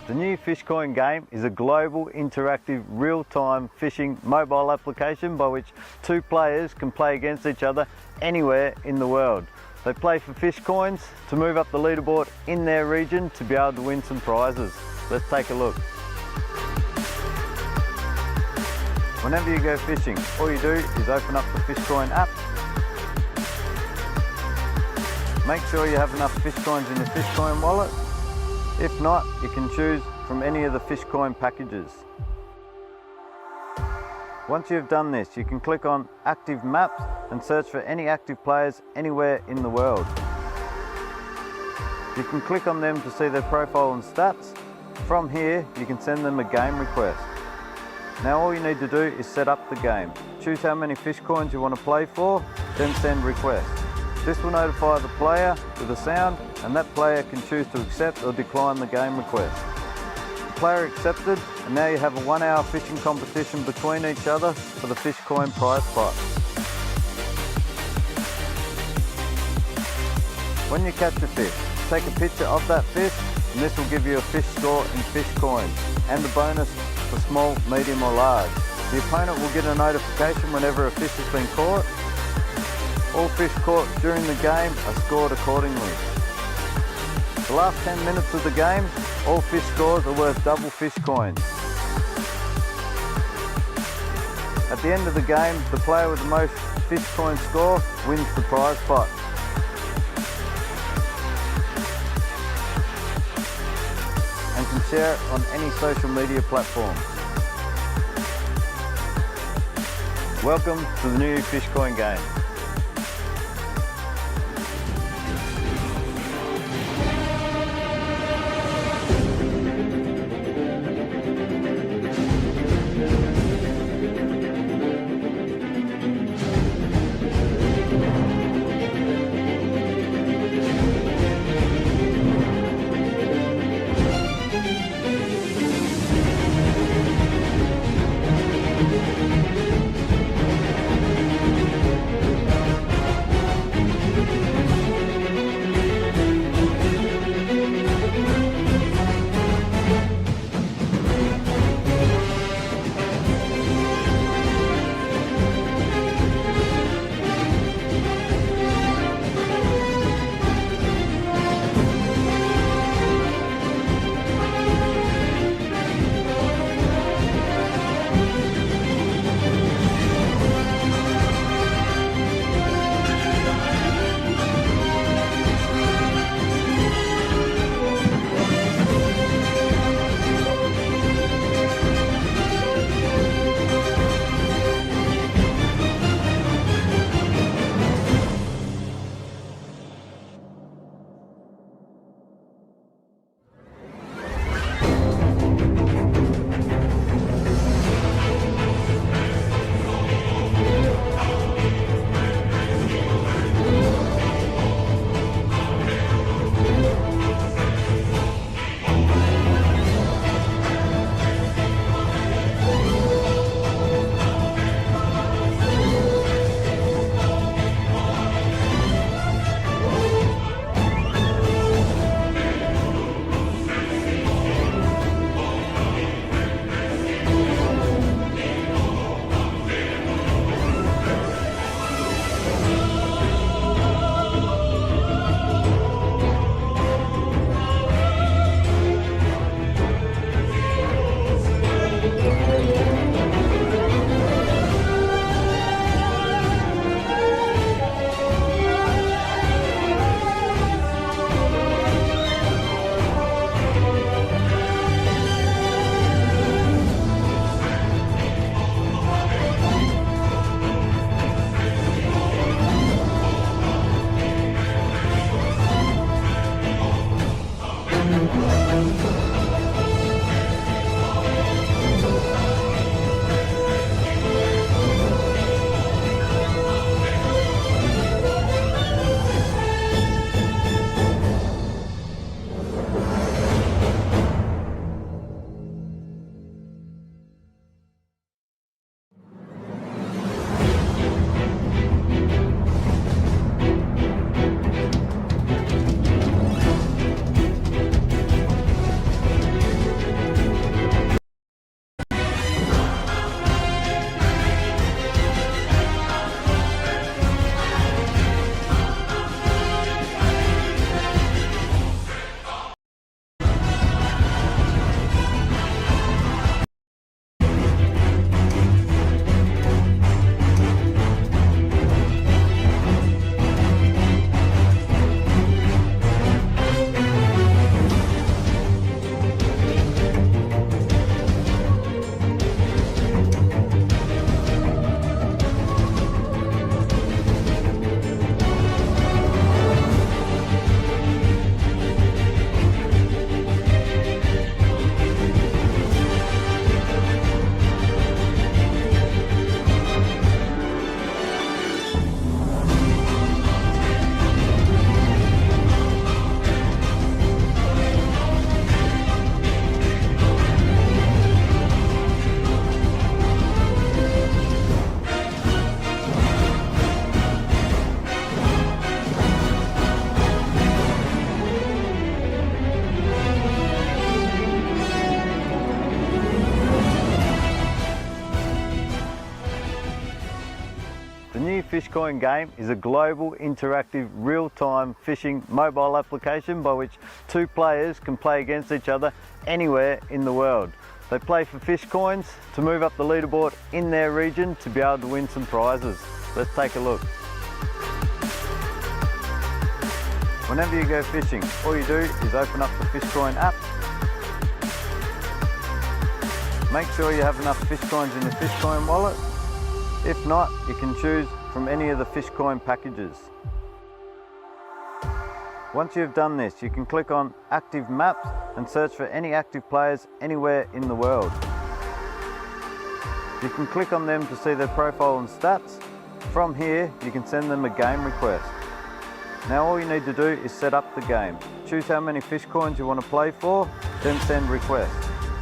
The new Fishcoin game is a global, interactive, real-time fishing mobile application by which two players can play against each other anywhere in the world. They play for fish coins to move up the leaderboard in their region to be able to win some prizes. Let's take a look. Whenever you go fishing, all you do is open up the Fishcoin app. Make sure you have enough fish coins in your Fishcoin wallet. If not, you can choose from any of the Fishcoin packages. Once you've done this, you can click on Active Maps and search for any active players anywhere in the world. You can click on them to see their profile and stats. From here, you can send them a game request. Now all you need to do is set up the game. Choose how many fish coins you want to play for, then send request. This will notify the player with a sound, and that player can choose to accept or decline the game request. The player accepted, and now you have a 1 hour fishing competition between each other for the Fishcoin prize pot. When you catch a fish, take a picture of that fish, and this will give you a fish score in Fishcoin, and a bonus for small, medium or large. The opponent will get a notification whenever a fish has been caught. All fish caught during the game are scored accordingly. The last 10 minutes of the game, all fish scores are worth double fish coins. At the end of the game, the player with the most fish coin score wins the prize pot. And can share it on any social media platform. Welcome to the new Fishcoin game. Fish Coin game is a global, interactive, real-time fishing mobile application by which two players can play against each other anywhere in the world. They play for fish coins to move up the leaderboard in their region to be able to win some prizes. Let's take a look. Whenever you go fishing, all you do is open up the Fish Coin app. Make sure you have enough fish coins in your Fish Coin wallet. If not, you can choose from any of the Fish Coin packages. Once you've done this, you can click on Active Maps and search for any active players anywhere in the world. You can click on them to see their profile and stats. From here, you can send them a game request. Now all you need to do is set up the game. Choose how many fish coins you want to play for, then send request.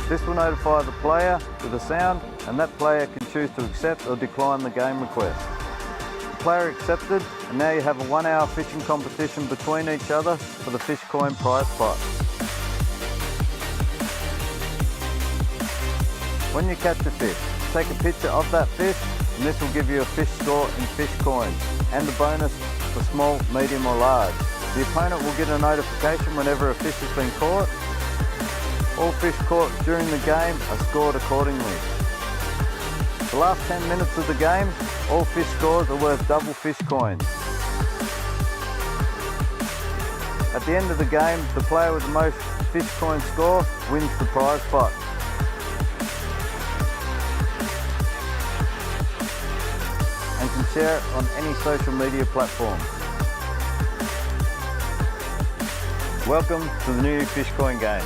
This will notify the player with a sound, and that player can choose to accept or decline the game request. The player accepted, and now you have a 1 hour fishing competition between each other for the Fish Coin prize pot. When you catch a fish, take a picture of that fish, and this will give you a fish score in Fish Coins, and a bonus for small, medium or large. The opponent will get a notification whenever a fish has been caught. All fish caught during the game are scored accordingly. The last 10 minutes of the game, all fish scores are worth double fish coins. At the end of the game, the player with the most fish coin score wins the prize pot. And can share it on any social media platform. Welcome to the new Fish Coin game.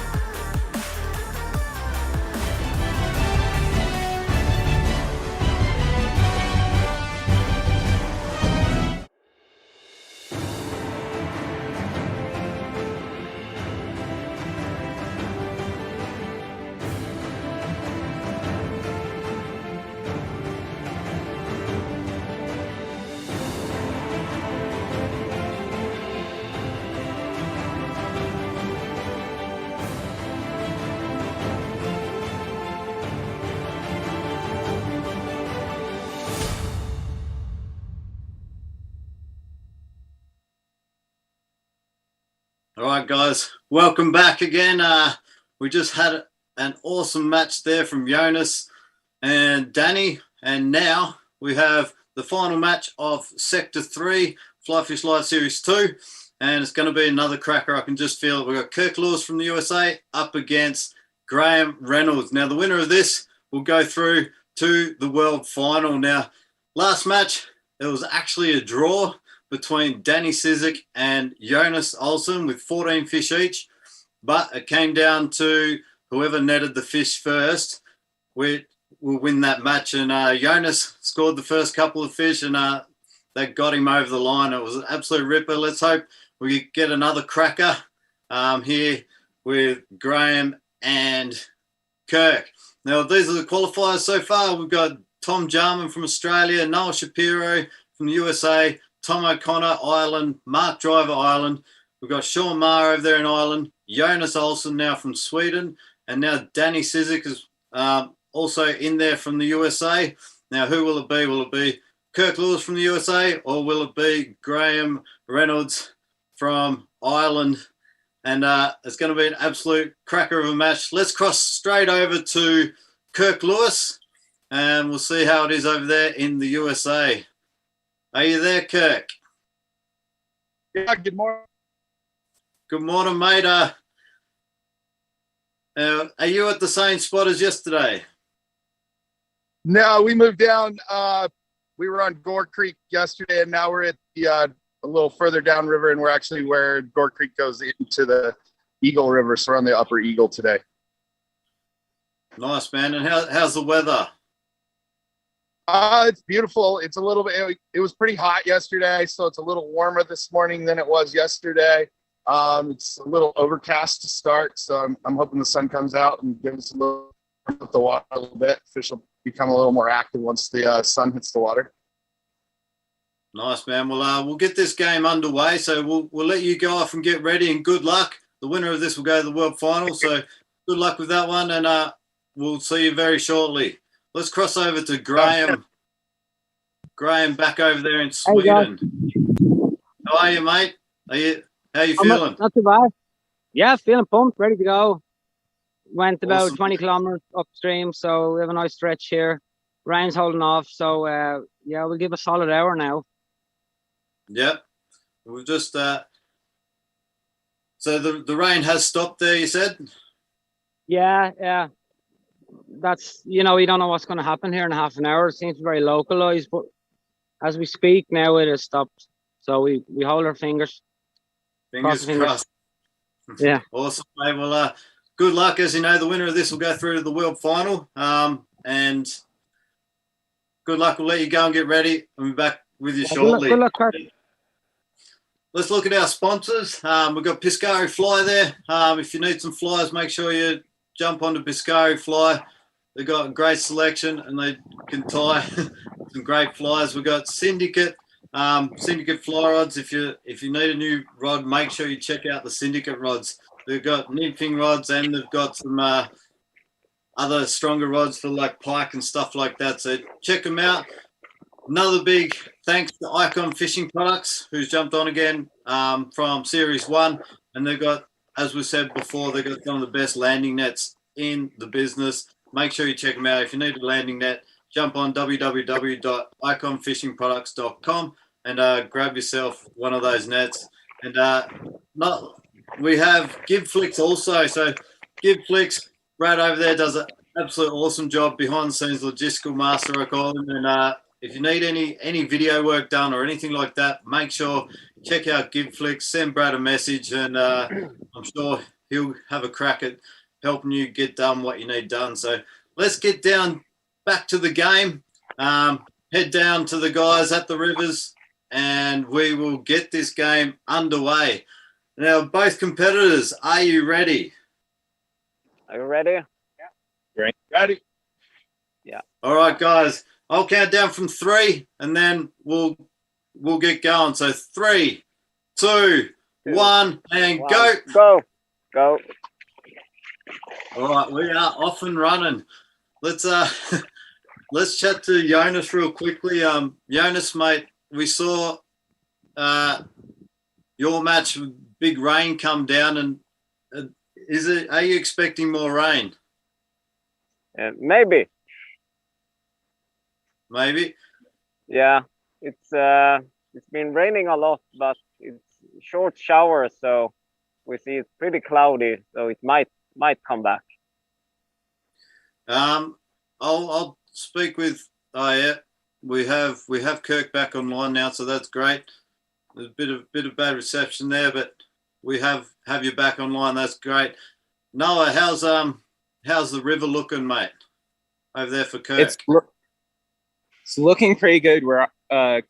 All right, guys, welcome back again. We just had an awesome match there from Jonas and Danny, and now we have the final match of Sector 3, Fly Fish Live Series 2, and it's going to be another cracker. I can just feel it. We've got Kirk from the USA up against Graham Reynolds. Now, the winner of this will go through to the World Final. Now, last match, it was actually a draw between Danny Sizik and Jonas Olsen with 14 fish each, but it came down to whoever netted the fish first will win that match. And Jonas scored the first couple of fish, and that got him over the line. It was an absolute ripper. Let's hope we get another cracker here with Graham and Kirk. Now, these are the qualifiers so far. We've got Tom Jarman from Australia, Noel Shapiro from the USA, Tom O'Connor, Ireland, Mark Driver, Ireland. We've got Sean Maher over there in Ireland, Jonas Olsen now from Sweden, and now Danny Sizik is also in there from the USA. Now, who will it be? Will it be Kirk Lewis from the USA, or will it be Graham Reynolds from Ireland? And it's going to be an absolute cracker of a match. Let's cross straight over to Kirk Lewis, and we'll see how it is over there in the USA. Are you there, Kirk? Yeah, good morning. Good morning, mate. Are you at the same spot as yesterday? No, we moved down. We were on Gore Creek yesterday, and now we're at the a little further downriver, and we're actually where Gore Creek goes into the Eagle River. So we're on the Upper Eagle today. Nice, man. And how's the weather? It's beautiful. It's a little bit. It was pretty hot yesterday, so it's a little warmer this morning than it was yesterday. It's a little overcast to start, so I'm hoping the sun comes out and gives us a little of the water a little bit. Fish will become a little more active once the sun hits the water. Nice, man. Well, we'll get this game underway. So we'll let you go off and get ready, and good luck. The winner of this will go to the World Final. So good luck with that one, and we'll see you very shortly. Let's cross over to Graham. Graham back over there in Hey, guys. Sweden. How are you, mate? How you I'm feeling? not too bad. Yeah, feeling pumped, ready to go. Went about Awesome. 20 kilometers upstream, so we have a nice stretch here. Rain's holding off, so yeah, we'll give a solid hour now. Yep. We've just so the rain has stopped there, you said? Yeah. That's, you don't know what's going to happen here in half an hour. It seems very localized, but as we speak now, it has stopped. So we hold our fingers. Fingers crossed. Yeah. Awesome, mate. Well, good luck. As you know, the winner of this will go through to the world final. And good luck. We'll let you go and get ready. I'll be back with you shortly. Good luck, Kirk. Let's look at our sponsors. We've got Piscari Fly there. If you need some flies, make sure you jump onto Piscari Fly. They've got a great selection and they can tie some great flies. We've got Syndicate fly rods. If you need a new rod, make sure you check out the Syndicate rods. They've got nymphing rods and they've got some other stronger rods for like pike and stuff like that. So check them out. Another big thanks to Icon Fishing Products, who's jumped on again from Series 1. And they've got, as we said before, they've got some of the best landing nets in the business. Make sure you check them out. If you need a landing net, jump on www.iconfishingproducts.com and grab yourself one of those nets. And we have GibFlix also. So GibFlix, Brad over there does an absolute awesome job behind the scenes, logistical master, I call him. And if you need any video work done or anything like that, make sure check out GibFlix, send Brad a message, and I'm sure he'll have a crack at helping you get done what you need done. So let's get down back to the game. Head down to the guys at the rivers, and we will get this game underway. Now, both competitors, are you ready? Are you ready? Ready? Ready. Yeah. All right, guys. I'll count down from 3, and then we'll get going. So 3, 2, 1, and go. Go. All right, we are off and running. Let's let's chat to Jonas real quickly. Jonas, mate, we saw your match with big rain come down, and are you expecting more rain? Maybe. Maybe. Yeah, it's been raining a lot, but it's short showers, so we see it's pretty cloudy, so it might come back. I'll speak with. Oh yeah, we have Kirk back online now, so that's great. There's a bit of bad reception there, but we have you back online. That's great. Noah, how's the river looking, mate? Over there for Kirk. It's looking pretty good. We're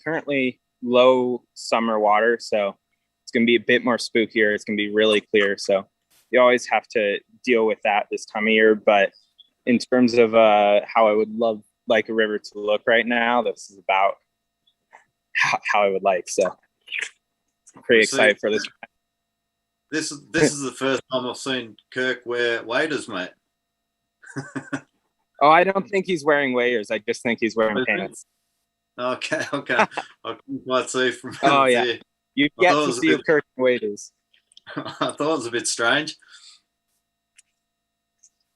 currently low summer water, so it's going to be a bit more spookier. It's going to be really clear, so you always have to deal with that this time of year. But in terms of how I would love like a river to look right now, this is about how I would like. So I'm pretty excited for this. This is the first time I've seen Kirk wear waders, mate. Oh, I don't think he's wearing waders. I just think he's wearing pants. Okay. I couldn't quite see from. Oh yeah, here. you get to see Kirk in waders. I thought it was a bit strange.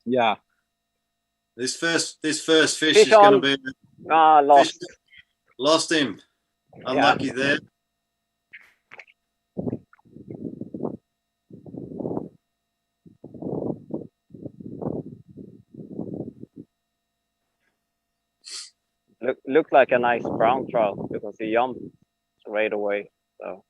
Yeah. This first fish is going to be Lost. Lost him. Unlucky there. Looked like a nice brown trout because he jumped right away. So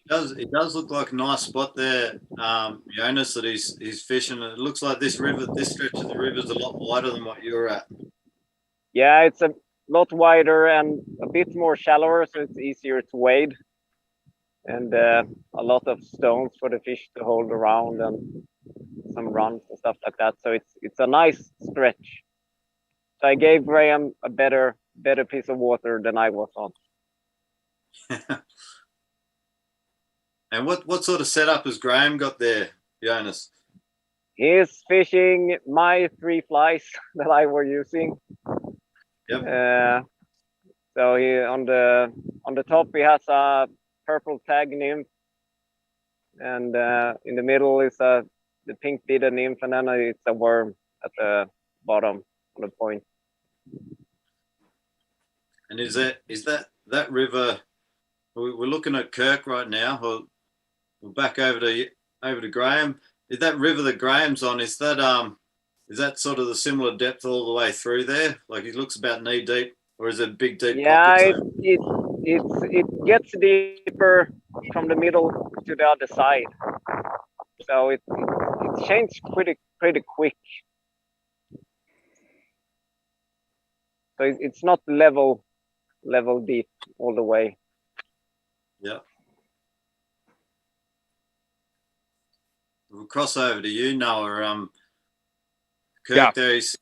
It does look like a nice spot there, Jonas, that he's fishing. It looks like this stretch of the river is a lot wider than what you're at. yeah, it's a lot wider and a bit more shallower, so it's easier to wade. And a lot of stones for the fish to hold around and some runs and stuff like that. So it's a nice stretch. So I gave Graham a better piece of water than I was on. And what sort of setup has Graham got there, Jonas? He's fishing my 3 flies that I were using. Yep. So he on the top he has a purple tag nymph, and in the middle is the pink beaded nymph, and then it's a worm at the bottom on the point. And is that river? We're looking at Kirk right now. We're back over to Graham. Is that river that Graham's on? Is that sort of the similar depth all the way through there? Like it looks about knee deep, or is it big deep Yeah, pockets? it gets deeper from the middle to the other side. So it changed pretty quick. So it's not level deep all the way. Yeah. We'll cross over to you, Noah. Kirk, Yeah. there is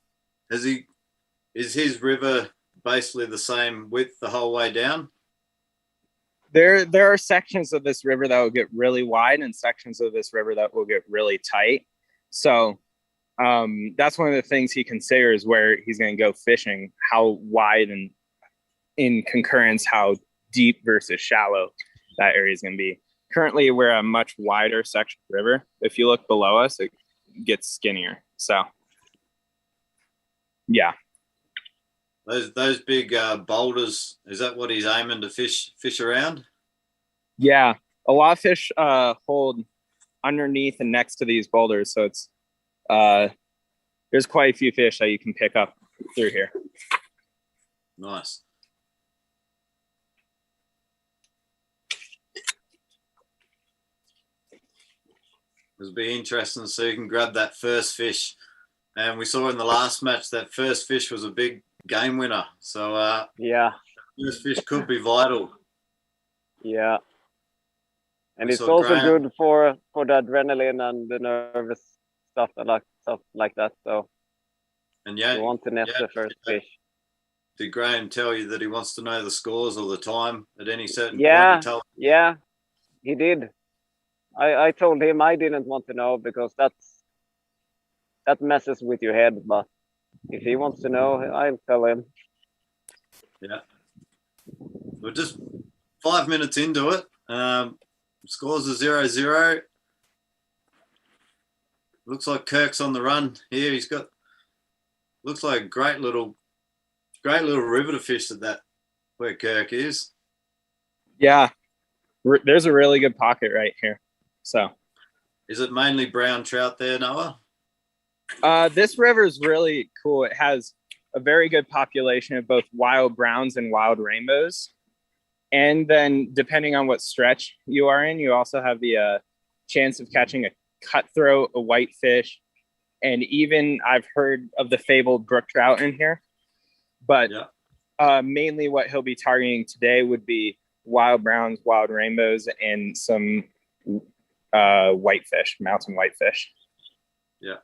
his river basically the same width the whole way down? There are sections of this river that will get really wide and sections of this river that will get really tight. So that's one of the things he considers where he's going to go fishing, how wide and in concurrence, how deep versus shallow that area is going to be. Currently, we're a much wider section of river. If you look below us, it gets skinnier. So, yeah. Those big boulders, is that what he's aiming to fish around? Yeah, a lot of fish hold underneath and next to these boulders, so it's there's quite a few fish that you can pick up through here. Nice. It'll be interesting to see who can grab that first fish. And we saw in the last match that first fish was a big game winner. So yeah, first fish could be vital. Yeah, and We it's saw also Graham. good for the adrenaline and the nervous stuff like that. So And you want to net the first fish. Did Graham tell you that he wants to know the scores or the time at any certain Yeah, point? yeah, he did. I told him I didn't want to know because that messes with your head. But if he wants to know, I'll tell him. Yeah. We're just 5 minutes into it. Scores are 0-0. Looks like Kirk's on the run here. He's got looks like a great little river to fish at that where Kirk is. Yeah, there's a really good pocket right here. So, is it mainly brown trout there, Noah? This river is really cool. It has a very good population of both wild browns and wild rainbows. And then depending on what stretch you are in, you also have the chance of catching a cutthroat, a whitefish, and even I've heard of the fabled brook trout in here. But mainly what he'll be targeting today would be wild browns, wild rainbows, and some whitefish, mountain whitefish. Yeah.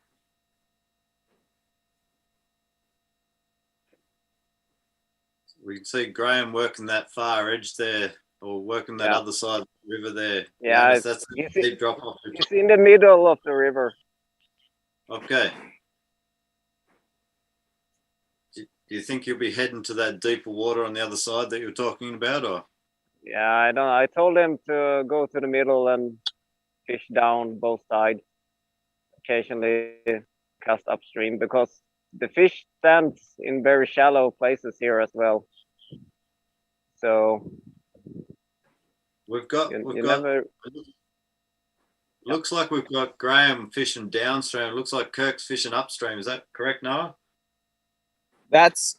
We can see Graham working that far edge there, or working that other side of the river there. Yeah, that's a deep drop off. It's in the middle of the river. Okay. Do you think you'll be heading to that deeper water on the other side that you're talking about, or? Yeah, I don't. I told him to go to the middle and fish down both sides. Occasionally cast upstream because the fish stands in very shallow places here as well. So we've got looks like we've got Graham fishing downstream. It looks like Kirk's fishing upstream. Is that correct, Noah? That's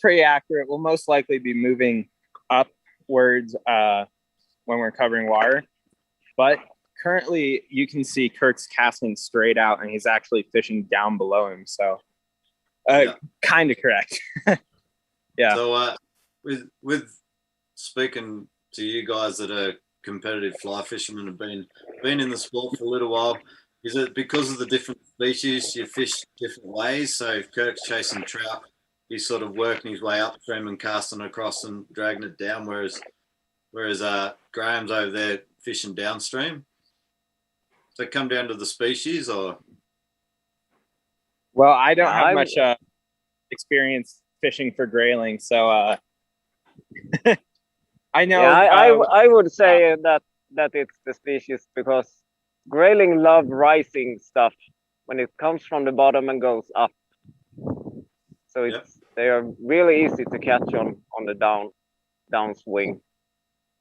pretty accurate. We'll most likely be moving upwards when we're covering water. But currently you can see Kirk's casting straight out and he's actually fishing down below him. So kind of correct. Yeah. So with speaking to you guys that are competitive fly fishermen and been in the sport for a little while, is it because of the different species you fish different ways? So if Kirk's chasing trout, he's sort of working his way upstream and casting across and dragging it down, whereas Graham's over there fishing downstream. Does that come down to the species or? Well, I don't Yeah, have much experience fishing for grayling, so I know. Yeah, I would say that it's the species because grayling love rising stuff when it comes from the bottom and goes up. So they are really easy to catch on the downswing.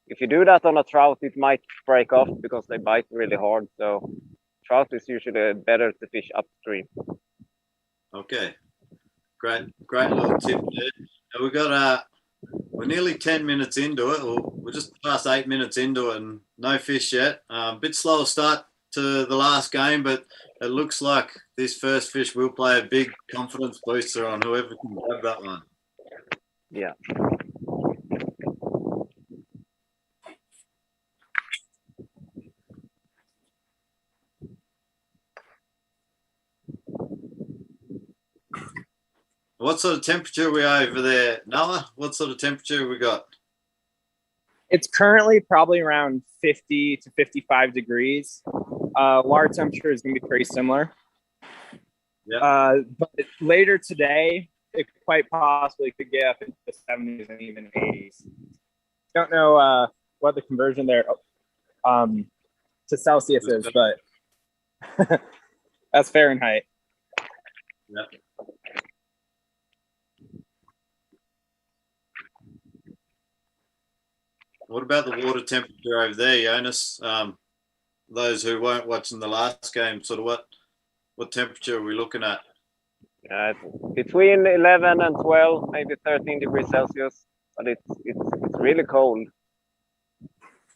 If you do that on a trout, it might break off because they bite really hard. So trout is usually better to fish upstream. Okay, great little tip there. Now we got we're nearly 10 minutes into it, or we're just past 8 minutes into it, and no fish yet. A bit slower start to the last game, but it looks like this first fish will play a big confidence booster on whoever can grab that one. Yeah. What sort of temperature are we over there, Noah? What sort of temperature we got? It's currently probably around 50 to 55 degrees. Water temperature is going to be pretty similar. Yeah. But later today, it quite possibly could get up into the 70s and even 80s. Don't know what the conversion there to Celsius is, but that's Fahrenheit. Yeah. What about the water temperature over there, Jonas? Those who weren't watching the last game, sort of what temperature are we looking at? Between 11 and 12, maybe 13 degrees Celsius, but it's really cold.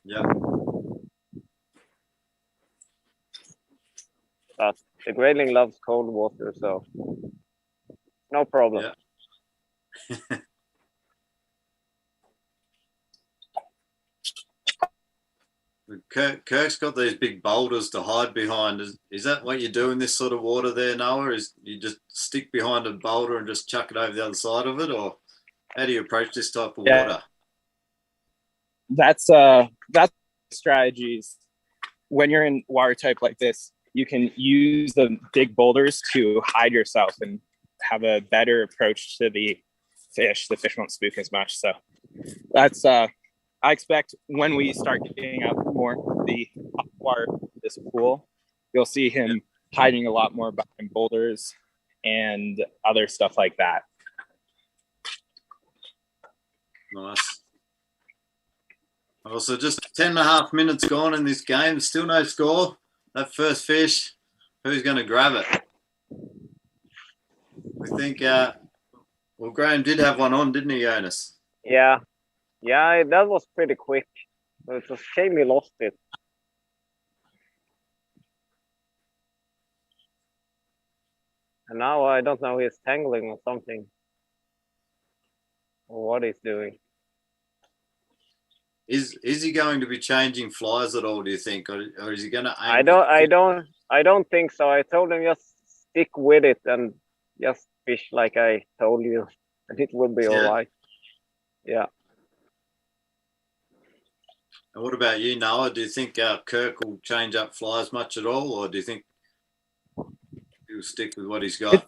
Yeah. But the grayling loves cold water, so no problem. Yeah. Kirk's got these big boulders to hide behind. Is that what you do in this sort of water there, Noah? Is you just stick behind a boulder and just chuck it over the other side of it, or how do you approach this type of water? That's strategies. When you're in water type like this, you can use the big boulders to hide yourself and have a better approach to the fish. The fish won't spook as much. So that's I expect when we start getting up more the water this pool, you'll see him hiding a lot more behind boulders and other stuff like that. Nice. Also, just 10.5 minutes gone in this game. Still no score. That first fish, who's going to grab it? We think, well, Graham did have one on, didn't he, Jonas? Yeah, that was pretty quick. It's a shame he lost it. And now I don't know, he's tangling or something. Or what he's doing. Is he going to be changing flies at all, do you think? Or is he going to I don't think so. I told him just stick with it and just fish like I told you. And it will be all right. Yeah. And what about you, Noah? Do you think Kirk will change up flies much at all, or do you think he'll stick with what he's got?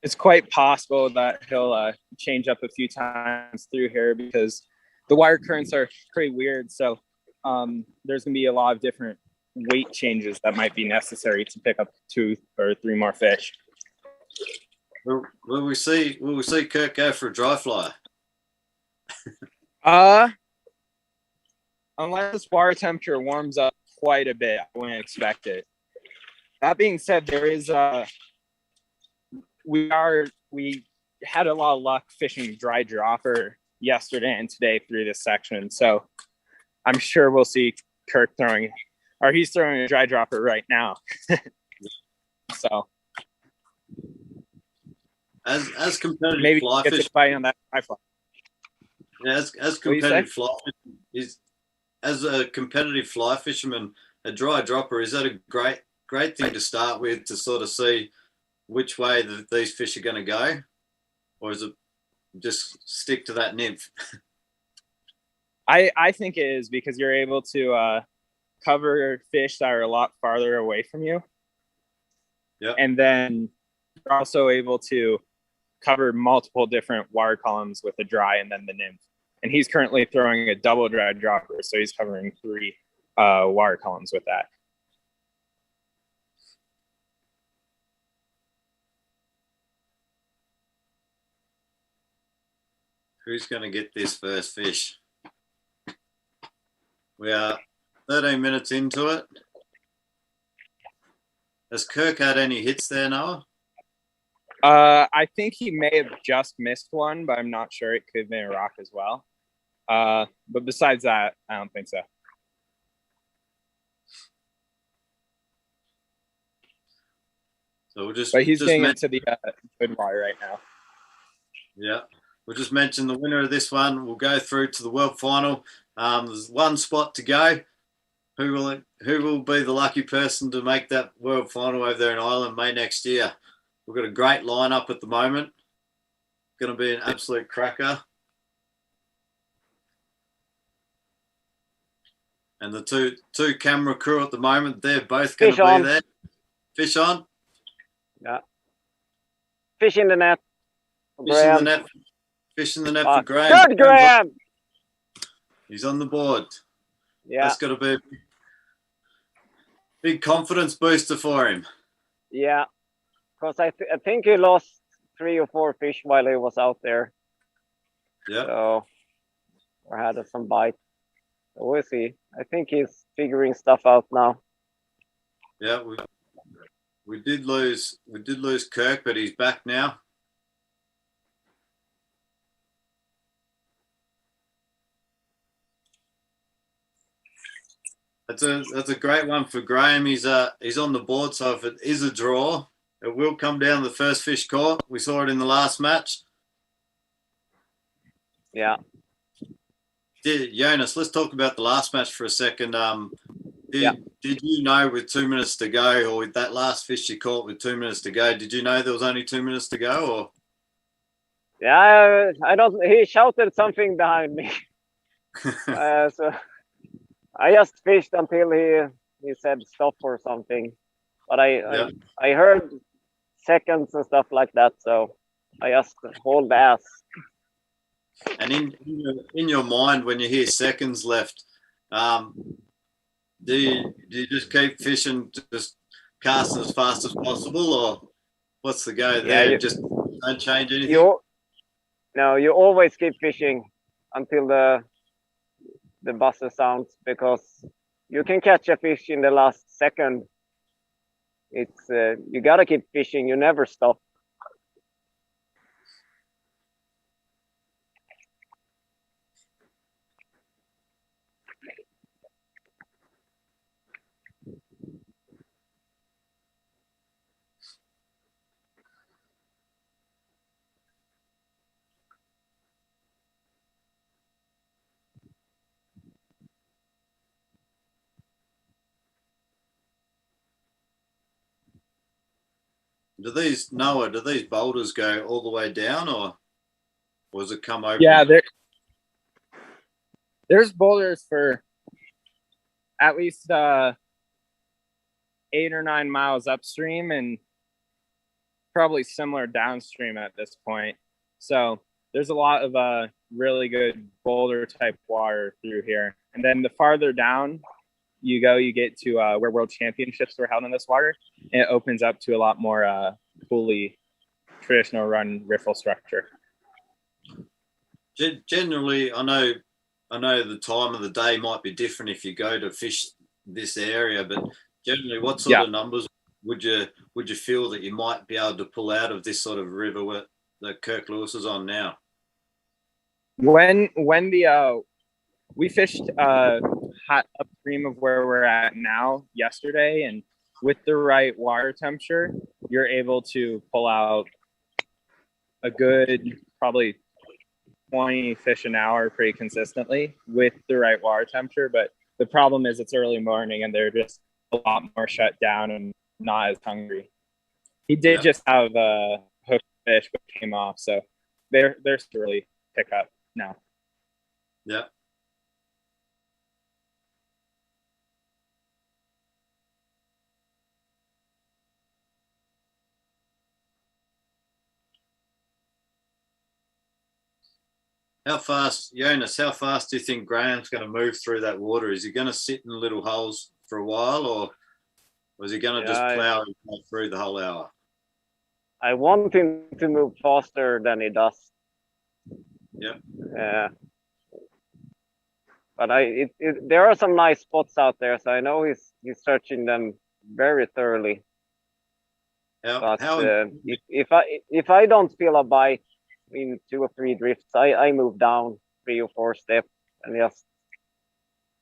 It's quite possible that he'll change up a few times through here because the wire currents are pretty weird. So there's going to be a lot of different weight changes that might be necessary to pick up 2 or 3 more fish. Will we see Kirk go for a dry fly? Unless water temperature warms up quite a bit, I wouldn't expect it. That being said, there is we had a lot of luck fishing dry dropper yesterday and today through this section, so I'm sure we'll see Kirk he's throwing a dry dropper right now. So as competitive maybe fly gets fish, a bite on that dry fly. Yeah, as competitive fly is as a competitive fly fisherman, a dry dropper, is that a great thing to start with to sort of see which way these fish are going to go, or is it just stick to that nymph? I think it is, because you're able to cover fish that are a lot farther away from you. Yeah. And then you're also able to cover multiple different wire columns with the dry and then the nymph. And he's currently throwing a double dry dropper, so he's covering 3 wire columns with that. Who's going to get this first fish? We are 13 minutes into it. Has Kirk had any hits there, Noah? I think he may have just missed one, but I'm not sure. It could have been a rock as well. But besides that, I don't think so. So we'll just. But he's just getting into the good wire right now. Yeah, we'll just mention the winner of this one. We'll go through to the world final. There's one spot to go. Who will be the lucky person to make that world final over there in Ireland May next year? We've got a great lineup at the moment. Going to be an absolute cracker. And the two camera crew at the moment, they're both going to be there. Fish on. Yeah. Fish in the net. Fish in the net. Fish in the net for Graham. Good, Graham. He's on the board. Yeah. That's got to be a big confidence booster for him. Yeah. Because I think he lost 3 or 4 fish while he was out there. Yeah. So, or had some bite. So we'll see. I think he's figuring stuff out now. Yeah, we did lose Kirk, but he's back now. That's a great one for Graham. He's on the board, so if it is a draw, it will come down to the first fish caught. We saw it in the last match. Yeah. Jonas, let's talk about the last match for a second. Did you know with 2 minutes to go, or with that last fish you caught with 2 minutes to go, did you know there was only 2 minutes to go? Or Yeah, I don't. He shouted something behind me. So I just fished until he said stop or something. But I heard seconds and stuff like that, so I just hold the ass. And in your mind, when you hear seconds left, do you just keep fishing, just casting as fast as possible, or what's the go there? Yeah, just don't change anything. You always keep fishing until the buzzer sounds, because you can catch a fish in the last second. It's you gotta keep fishing. You never stop. Do these boulders go all the way down, or does it come open? Yeah, there's boulders for at least 8 or 9 miles upstream and probably similar downstream at this point. So there's a lot of really good boulder type water through here. And then the farther down you go, you get to where world championships were held in this water, and it opens up to a lot more fully traditional run riffle structure. Generally, I know the time of the day might be different if you go to fish this area, but generally, what sort of numbers would you feel that you might be able to pull out of this sort of river that Kirk Lewis is on now? When we fished hot upstream of where we're at now yesterday, and with the right water temperature, you're able to pull out a good probably 20 fish an hour pretty consistently with the right water temperature. But the problem is it's early morning and they're just a lot more shut down and not as hungry. He did just have a hooked fish but came off, so they're really pick up now. Yeah. How fast, Jonas, how fast do you think Graham's going to move through that water? Is he going to sit in little holes for a while, or was he going to just plow through the whole hour? I want him to move faster than he does. Yeah. But there are some nice spots out there, so I know he's searching them very thoroughly. If I don't feel a bite in 2 or 3 drifts, I move down 3 or 4 steps and just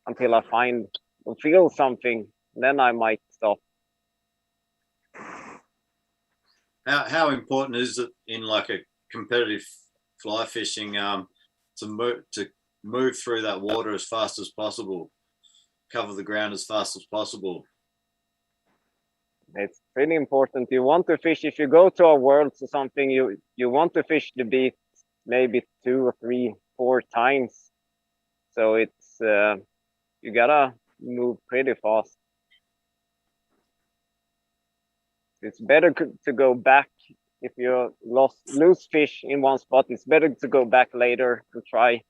until I find or feel something, then I might stop. How important is it in like a competitive fly fishing to move through that water as fast as possible, cover the ground as fast as possible? It's pretty important. You want to fish, if you go to a Worlds or something, you want to fish the beat maybe 2 or 3, 4 times. So it's you gotta move pretty fast. It's better to go back if you lose fish in one spot. It's better to go back later to try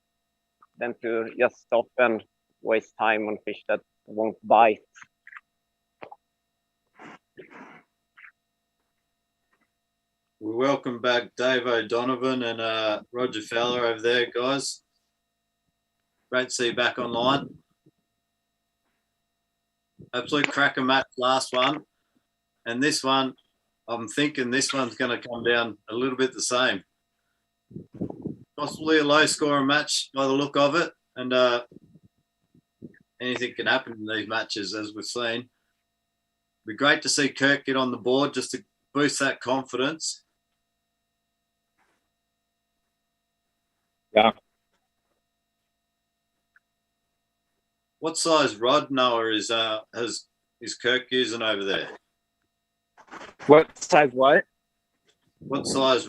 than to just stop and waste time on fish that won't bite. We welcome back Dave O'Donovan and Roger Fowler over there, guys. Great to see you back online. Absolute cracker match, last one. And this one, I'm thinking this one's going to come down a little bit the same. Possibly a low-scoring match by the look of it. And anything can happen in these matches, as we've seen. It'd be great to see Kirk get on the board just to boost that confidence. Yeah. What size rod, Noah, is Kirk using over there? What size what? What size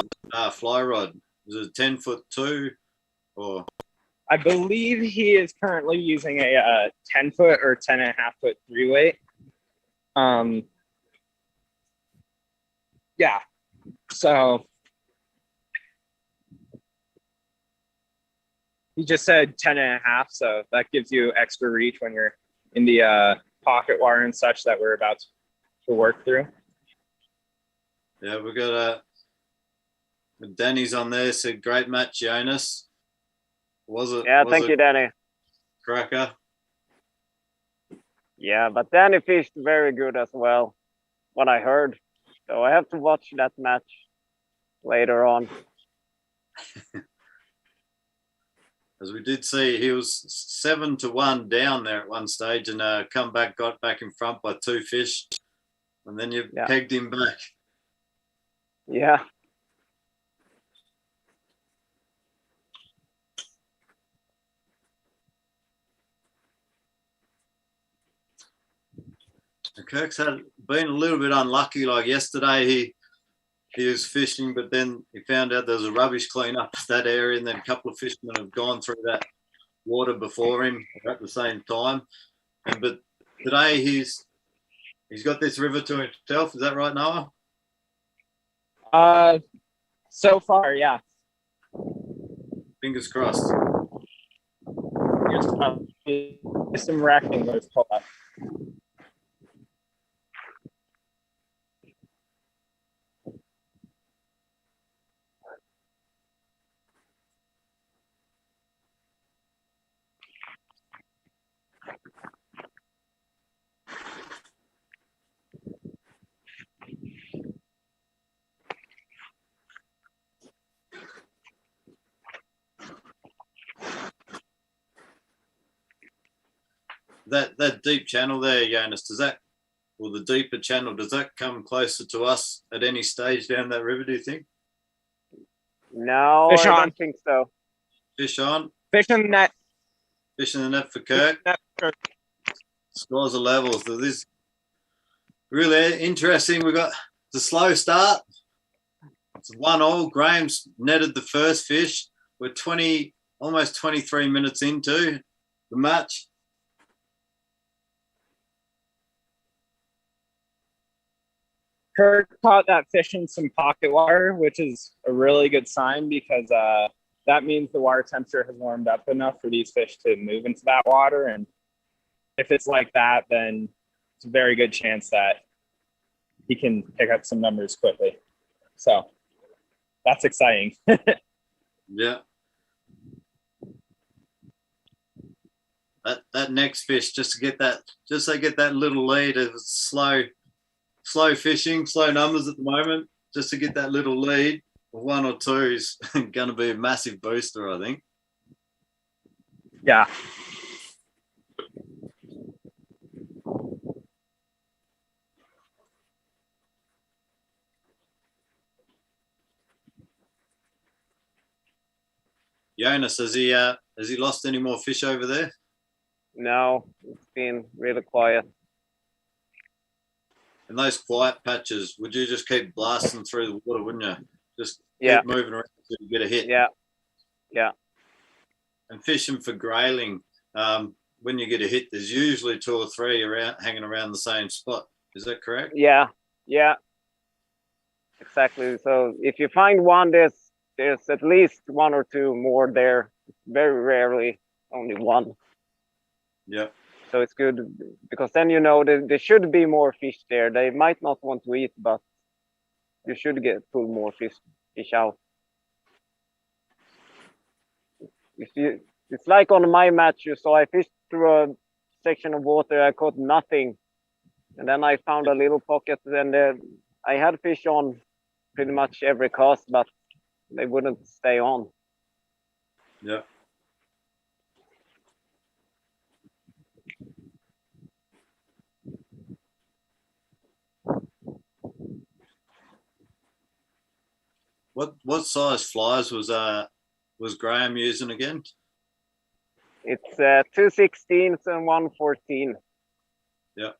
fly rod? Is it 10'2" or? I believe he is currently using a 10-foot or 10.5-foot 3-weight. Yeah. So he just said 10.5, so that gives you extra reach when you're in the pocket water and such that we're about to work through. Yeah, we've got Danny's on there. Said great match, Jonas. Was it? Yeah, thank you, Danny. Cracker. Yeah, but Danny fished very good as well, what I heard. So I have to watch that match later on. As we did see, he was 7-1 down there at one stage and got back in front by 2 fish. And then you pegged him back. Yeah. Kirk's been a little bit unlucky. Like yesterday, he was fishing, but then he found out there was a rubbish cleanup at that area, and then a couple of fishermen have gone through that water before him at the same time. But today he's got this river to himself. Is that right, Noah? So far, yeah. Fingers crossed. Here's some wrecking. Let's pull up. That deep channel there, Jonas, the deeper channel, does that come closer to us at any stage down that river, do you think? No, I don't think so. Fish on? Fish in the net. Fish in the net for Kirk. Scores are levels. This is really interesting. We've got the slow start. It's 1-1. Graham's netted the first fish. We're almost 23 minutes into the match. Kirk caught that fish in some pocket water, which is a really good sign because that means the water temperature has warmed up enough for these fish to move into that water. And if it's like that, then it's a very good chance that he can pick up some numbers quickly. So that's exciting. Yeah. That next fish, just to get that little lead. It's slow fishing, slow numbers at the moment. Just to get that little lead, one or two is going to be a massive booster, I think. Yeah. Jonas, has he lost any more fish over there? No, it's been really quiet. In those quiet patches, would you just keep blasting through the water, wouldn't you? Just Yeah. keep moving around until you get a hit. Yeah. Yeah. And fishing for grayling, when you get a hit, there's usually two or three hanging around the same spot. Is that correct? Yeah. Yeah. Exactly. So if you find one, there's at least one or two more there. Very rarely only one. Yeah. So it's good because then you know there should be more fish there. They might not want to eat, but you should pull more fish out. It's like on my match, you saw I fished through a section of water, I caught nothing, and then I found a little pocket, and I had fish on pretty much every cast, but they wouldn't stay on. Yeah. What size flies was Graham using again? It's 216s and 114. Yeah.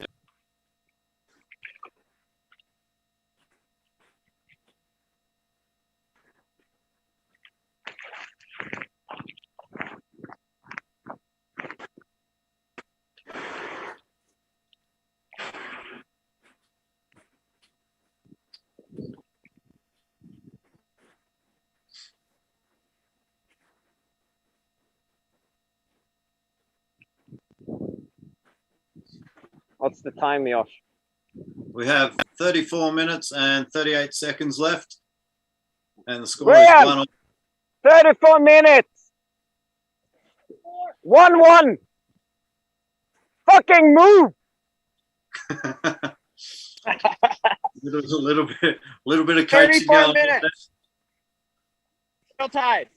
What's the time, Josh? We have 34 minutes and 38 seconds left, and the score Graham! is 1-1. 34 minutes! 1-1! Fucking move! There was a little bit of coaching 34 going on minutes. there. Still tied.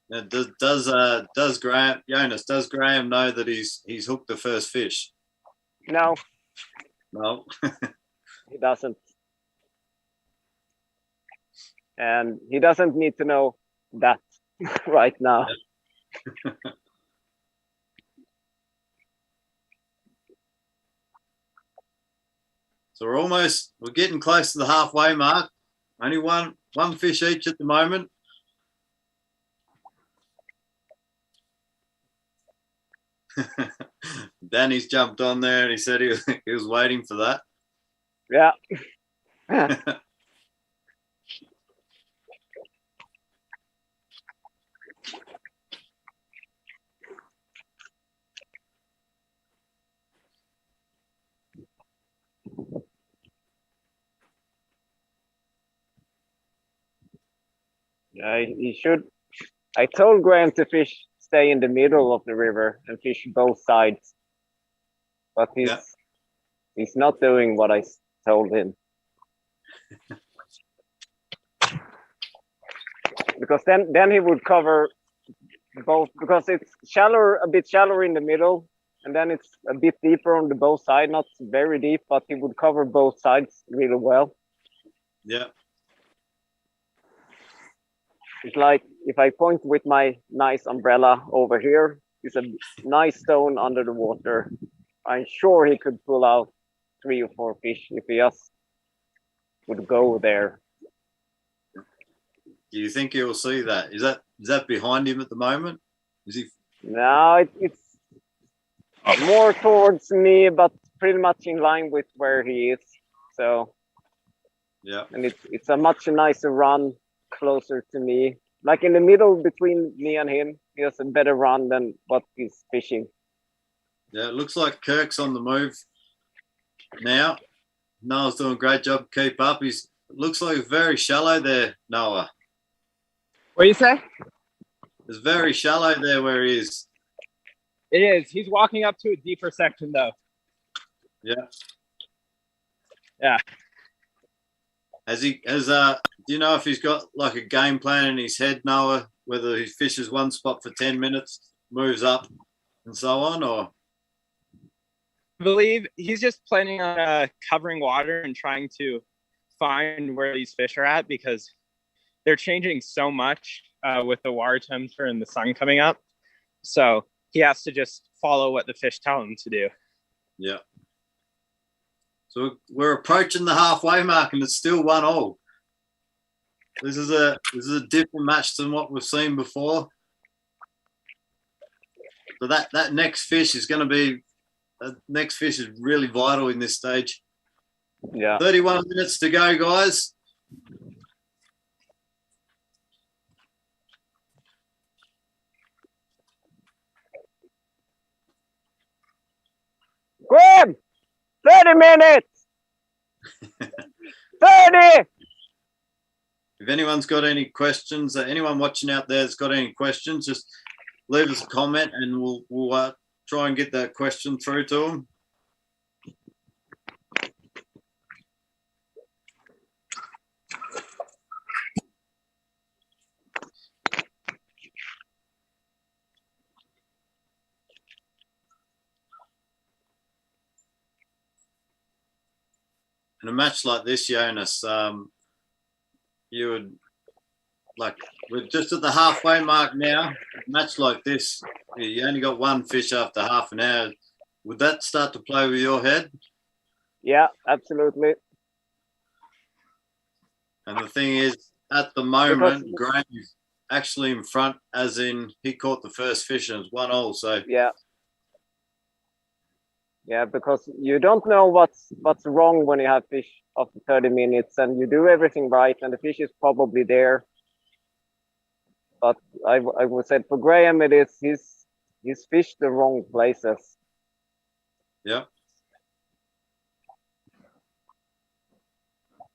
Now, does Graham know that he's hooked the first fish? No, No. he doesn't. And he doesn't need to know that right now. So we're getting close to the halfway mark. Only one fish each at the moment. Danny's jumped on there and he said he was waiting for that. Yeah. He should. I told Graham to stay in the middle of the river and fish both sides, but he's not doing what I told him. Because then he would cover both, because it's a bit shallower in the middle, and then it's a bit deeper on the both sides, not very deep, but he would cover both sides really well. Yeah. It's like if I point with my nice umbrella over here, it's a nice stone under the water. I'm sure he could pull out 3 or 4 fish if he just would go there. Do you think he'll see that? Is that behind him at the moment? Is he? No, it's more towards me, but pretty much in line with where he is. So Yeah. And it's a much nicer run closer to me. Like in the middle between me and him, he has a better run than what he's fishing. Yeah, it looks like Kirk's on the move now. Noah's doing a great job. Keep up. It looks like it's very shallow there, Noah. What do you say? It's very shallow there where he is. It is. He's walking up to a deeper section, though. Yeah. Yeah. Do you know if he's got like a game plan in his head, Noah, whether he fishes one spot for 10 minutes, moves up and so on, or? I believe he's just planning on covering water and trying to find where these fish are at, because they're changing so much with the water temperature and the sun coming up. So he has to just follow what the fish tell him to do. Yeah. So we're approaching the halfway mark and it's still 1-1. This is a different match than what we've seen before. So that next fish is going to be, next fish is really vital in this stage. Yeah. 31 minutes to go, guys. Graham, 30 minutes. 30. If anyone's got any questions, anyone watching out there that's got any questions, just leave us a comment and we'll try and get that question through to them. In a match like this, Jonas, you would, like, we're just at the halfway mark now. A match like this, you only got one fish after half an hour. Would that start to play with your head? Yeah, absolutely. And the thing is, at the moment, Graham's actually in front, as in he caught the first fish and it's 1-1. So yeah. Yeah, because you don't know what's wrong when you have fish after 30 minutes and you do everything right and the fish is probably there. But I would say for Graham, it is he's fished the wrong places. yeah.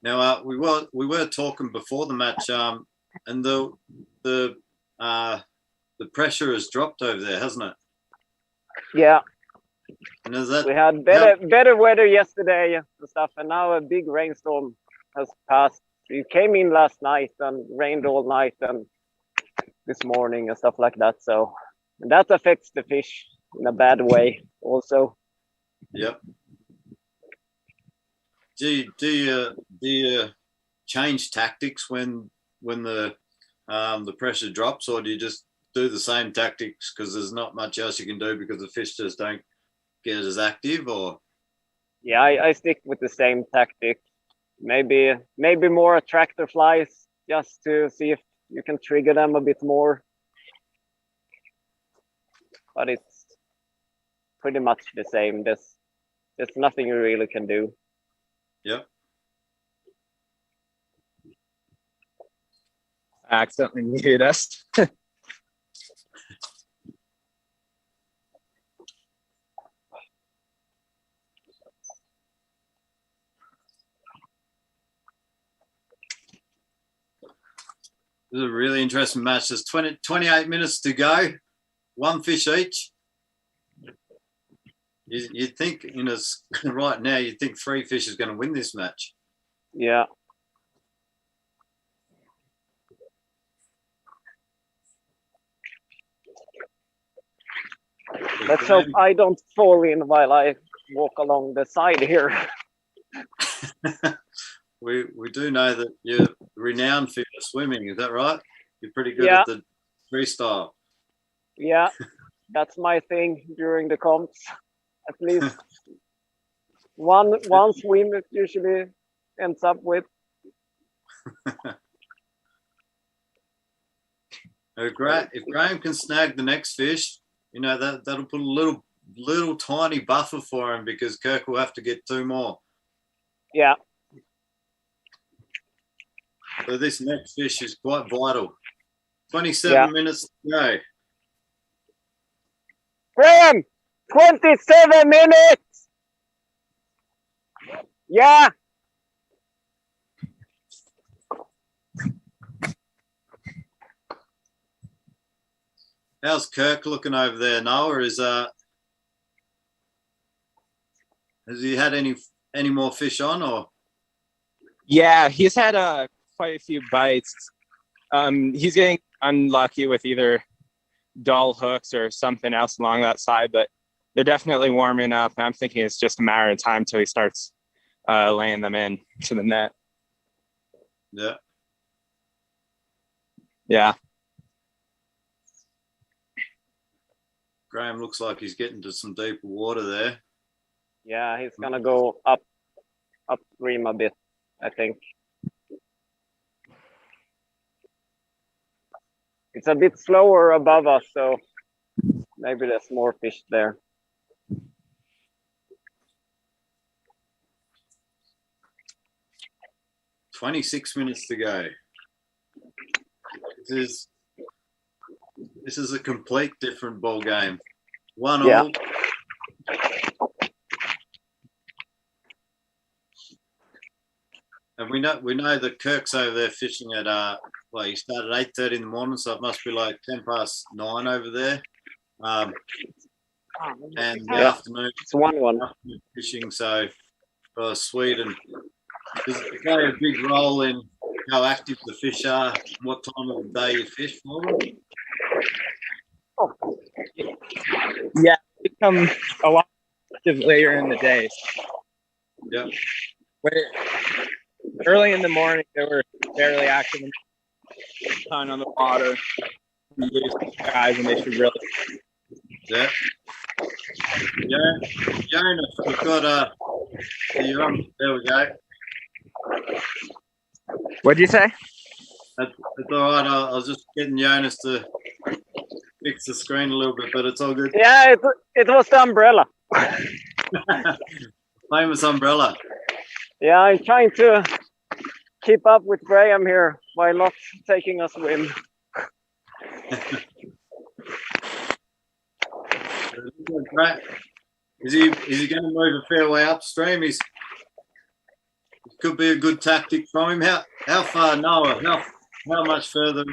Now we were talking before the match, and the pressure has dropped over there, hasn't it? Yeah. And is that, we had better weather yesterday and stuff, and now a big rainstorm has passed. It came in last night and rained all night and this morning and stuff like that. So that affects the fish in a bad way also. Yep. Do you change tactics when the pressure drops, or do you just do the same tactics because there's not much else you can do because the fish just don't get as active? Or yeah, I stick with the same tactic. Maybe more attractor flies just to see if you can trigger them a bit more. But it's pretty much the same. There's nothing you really can do. Yep. I accidentally muted us. This is a really interesting match. There's 28 minutes to go. One fish each. You'd think right now, you'd think three fish is going to win this match. Yeah. Let's hope I don't fall in while I walk along the side here. We do know that you're renowned for your swimming. Is that right? You're pretty good at the freestyle. Yeah, that's my thing during the comps. At least one swim it usually ends up with. If Graham can snag the next fish, that'll put a little tiny buffer for him, because Kirk will have to get two more. Yeah. So this next fish is quite vital. 27 minutes to go. Graham, 27 minutes. Yeah. How's Kirk looking over there, Noah? Has he had any more fish on, or? Yeah, he's had quite a few bites. He's getting unlucky with either dull hooks or something else along that side, but they're definitely warming up. I'm thinking it's just a matter of time till he starts laying them in to the net. Yeah. Yeah. Graham looks like he's getting to some deeper water there. Yeah, he's gonna go upstream a bit, I think. It's a bit slower above us, so maybe there's more fish there. "26 minutes to go." This is a complete different ball game. 1-1. Yeah. And we know that Kirk's over there fishing at well, he started at 8:30 in the morning, so it must be like 9:10 over there. And the afternoon, It's 1-1. fishing. So for Sweden, does it play a big role in how active the fish are, what time of the day you fish for them? Yeah, they become a lot active later in the day. Yeah. Early in the morning, they were barely active, ton on the water. Guys, and they should really. Yeah. Yeah. Jonas, we've got you're on. There we go. What'd you say? That's all right. I was just getting Jonas to fix the screen a little bit, but it's all good. Yeah, it was the umbrella. Famous umbrella. Yeah, I'm trying to keep up with Graham here by not taking a swim. Is he going to move a fair way upstream? It could be a good tactic from him. How far, Noah? How much further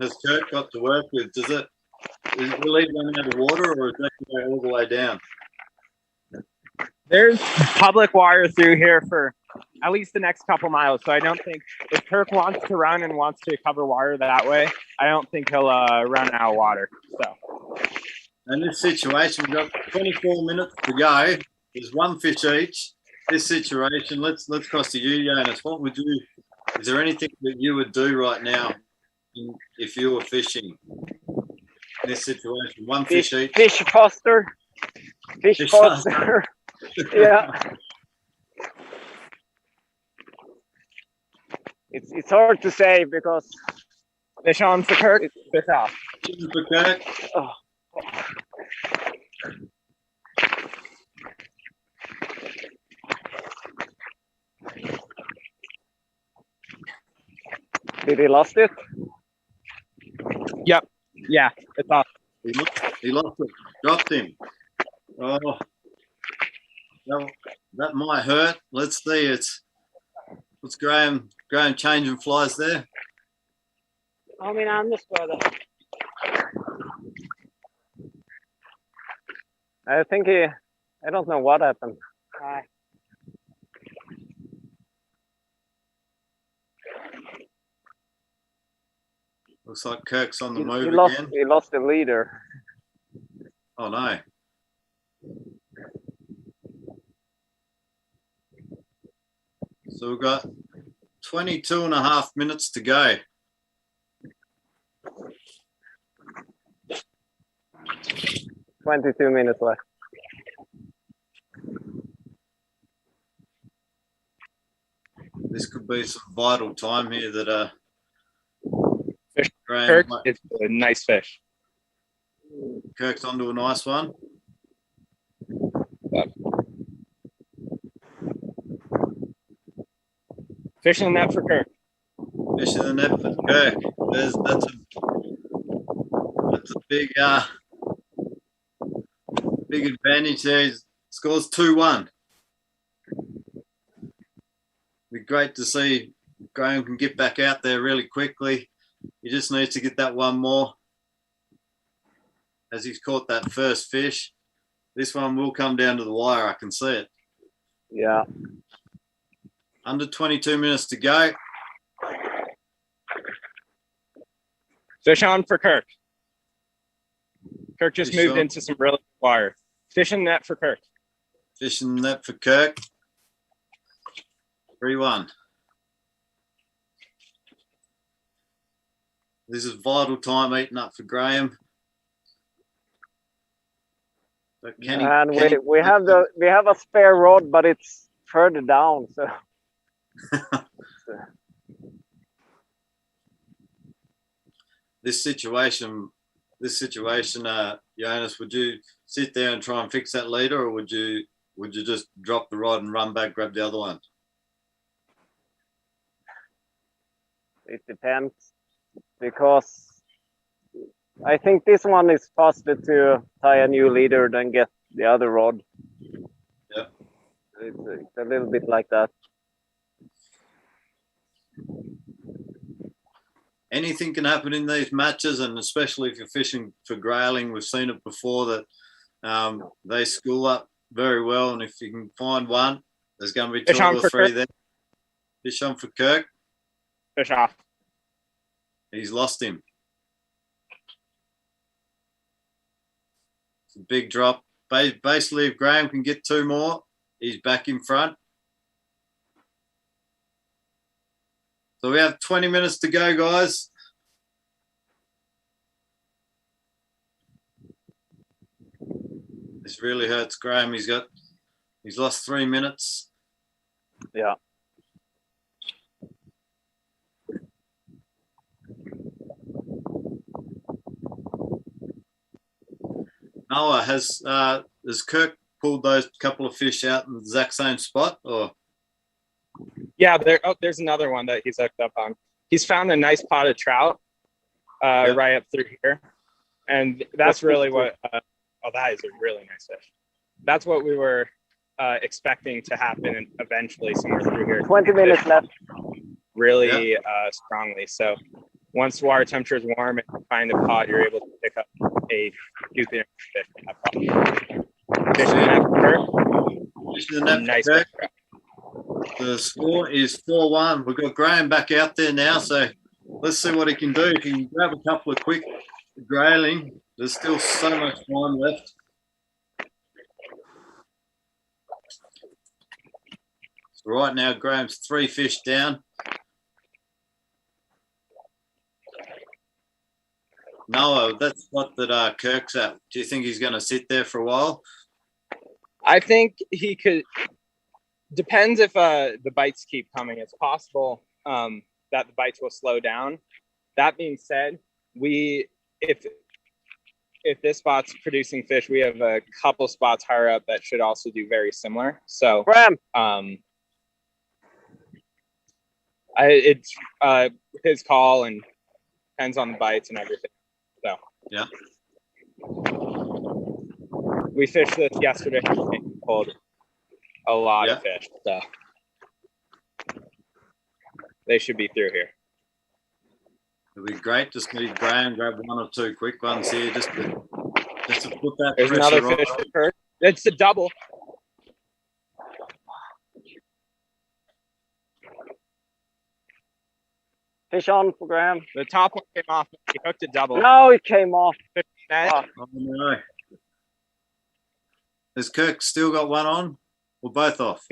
has Kirk got to work with? Will he run out of water, or is that going all the way down? There's public water through here for at least the next couple miles. So I don't think if Kirk wants to run and wants to cover water that way, I don't think he'll run out of water. So in this situation, we've got 24 minutes to go. There's one fish each. This situation, let's cross to you, Jonas. Is there anything that you would do right now if you were fishing in this situation? One fish each. Fish foster. Fish foster. Yeah. It's hard to say because fish on for Kirk, fish off. For Kirk. Oh. Did he lost it? Yep. Yeah, it's off. He lost it. Dropped him. Oh, that might hurt. Let's see. What's Graham changing flies there? I mean, I'm just brother. I think I don't know what happened. Looks like Kirk's on the move again. He lost the leader. Oh no. So we've got 22 and a half minutes to go. "22 minutes left. This could be some vital time here that Kirk, it's a nice fish. Kirk's onto a nice one. Fish in the net for Kirk. Fish in the net for Kirk. That's a big advantage there. He scores 2-1. Be great to see Graham can get back out there really quickly. He just needs to get that one more as he's caught that first fish. This one will come down to the wire. I can see it. Yeah. Under 22 minutes to go. Fish on for Kirk. Kirk just Fish moved on. into some really good water. Fish in net for Kirk. Fish in the net for Kirk. 3-1. This is vital time eating up for Graham. But We have a spare rod, but it's further down. So this situation, Jonas, would you sit there and try and fix that leader, or would you just drop the rod and run back, grab the other one? it depends, because I think this one is faster to tie a new leader than get the other rod. Yeah. It's a little bit like that. Anything can happen in these matches, and especially if you're fishing for grayling. We've seen it before that they school up very well, and if you can find one, there's going to be two or three there. Fish on for Kirk. Fish off. He's lost him. It's a big drop. Basically, if Graham can get two more, he's back in front. So we have 20 minutes to go, guys. This really hurts Graham. He's lost 3 minutes. Yeah. Noah, has Kirk pulled those couple of fish out in the exact same spot, or? Yeah, there's another one that he's hooked up on. He's found a nice pot of trout right up through here. And that's really what, that is a really nice fish. That's what we were expecting to happen eventually somewhere through here. 20 minutes left. Really strongly. So once water temperature is warm and you find a pot, you're able to pick up a few fish in that pot. Fish in the net for Kirk. Fish in the net nice for Kirk. The score is 4-1. We've got Graham back out there now, so let's see what he can do. If he can grab a couple of quick grayling, there's still so much time left. So right now, Graham's 3 fish down. Noah, that's what that Kirk's at. Do you think he's going to sit there for a while? I think he could. Depends if the bites keep coming. It's possible that the bites will slow down. That being said, if this spot's producing fish, we have a couple spots higher up that should also do very similar. So it's his call and depends on the bites and everything. So yeah, we fished this yesterday and pulled a lot of fish, so they should be through here. It'll be great to see Graham grab one or two quick ones here, just to put that. There's another fish for Kirk. It's a double. Fish on for Graham. The top one came off. He hooked a double. No, it came off. Oh no! Has Kirk still got one on, or both off?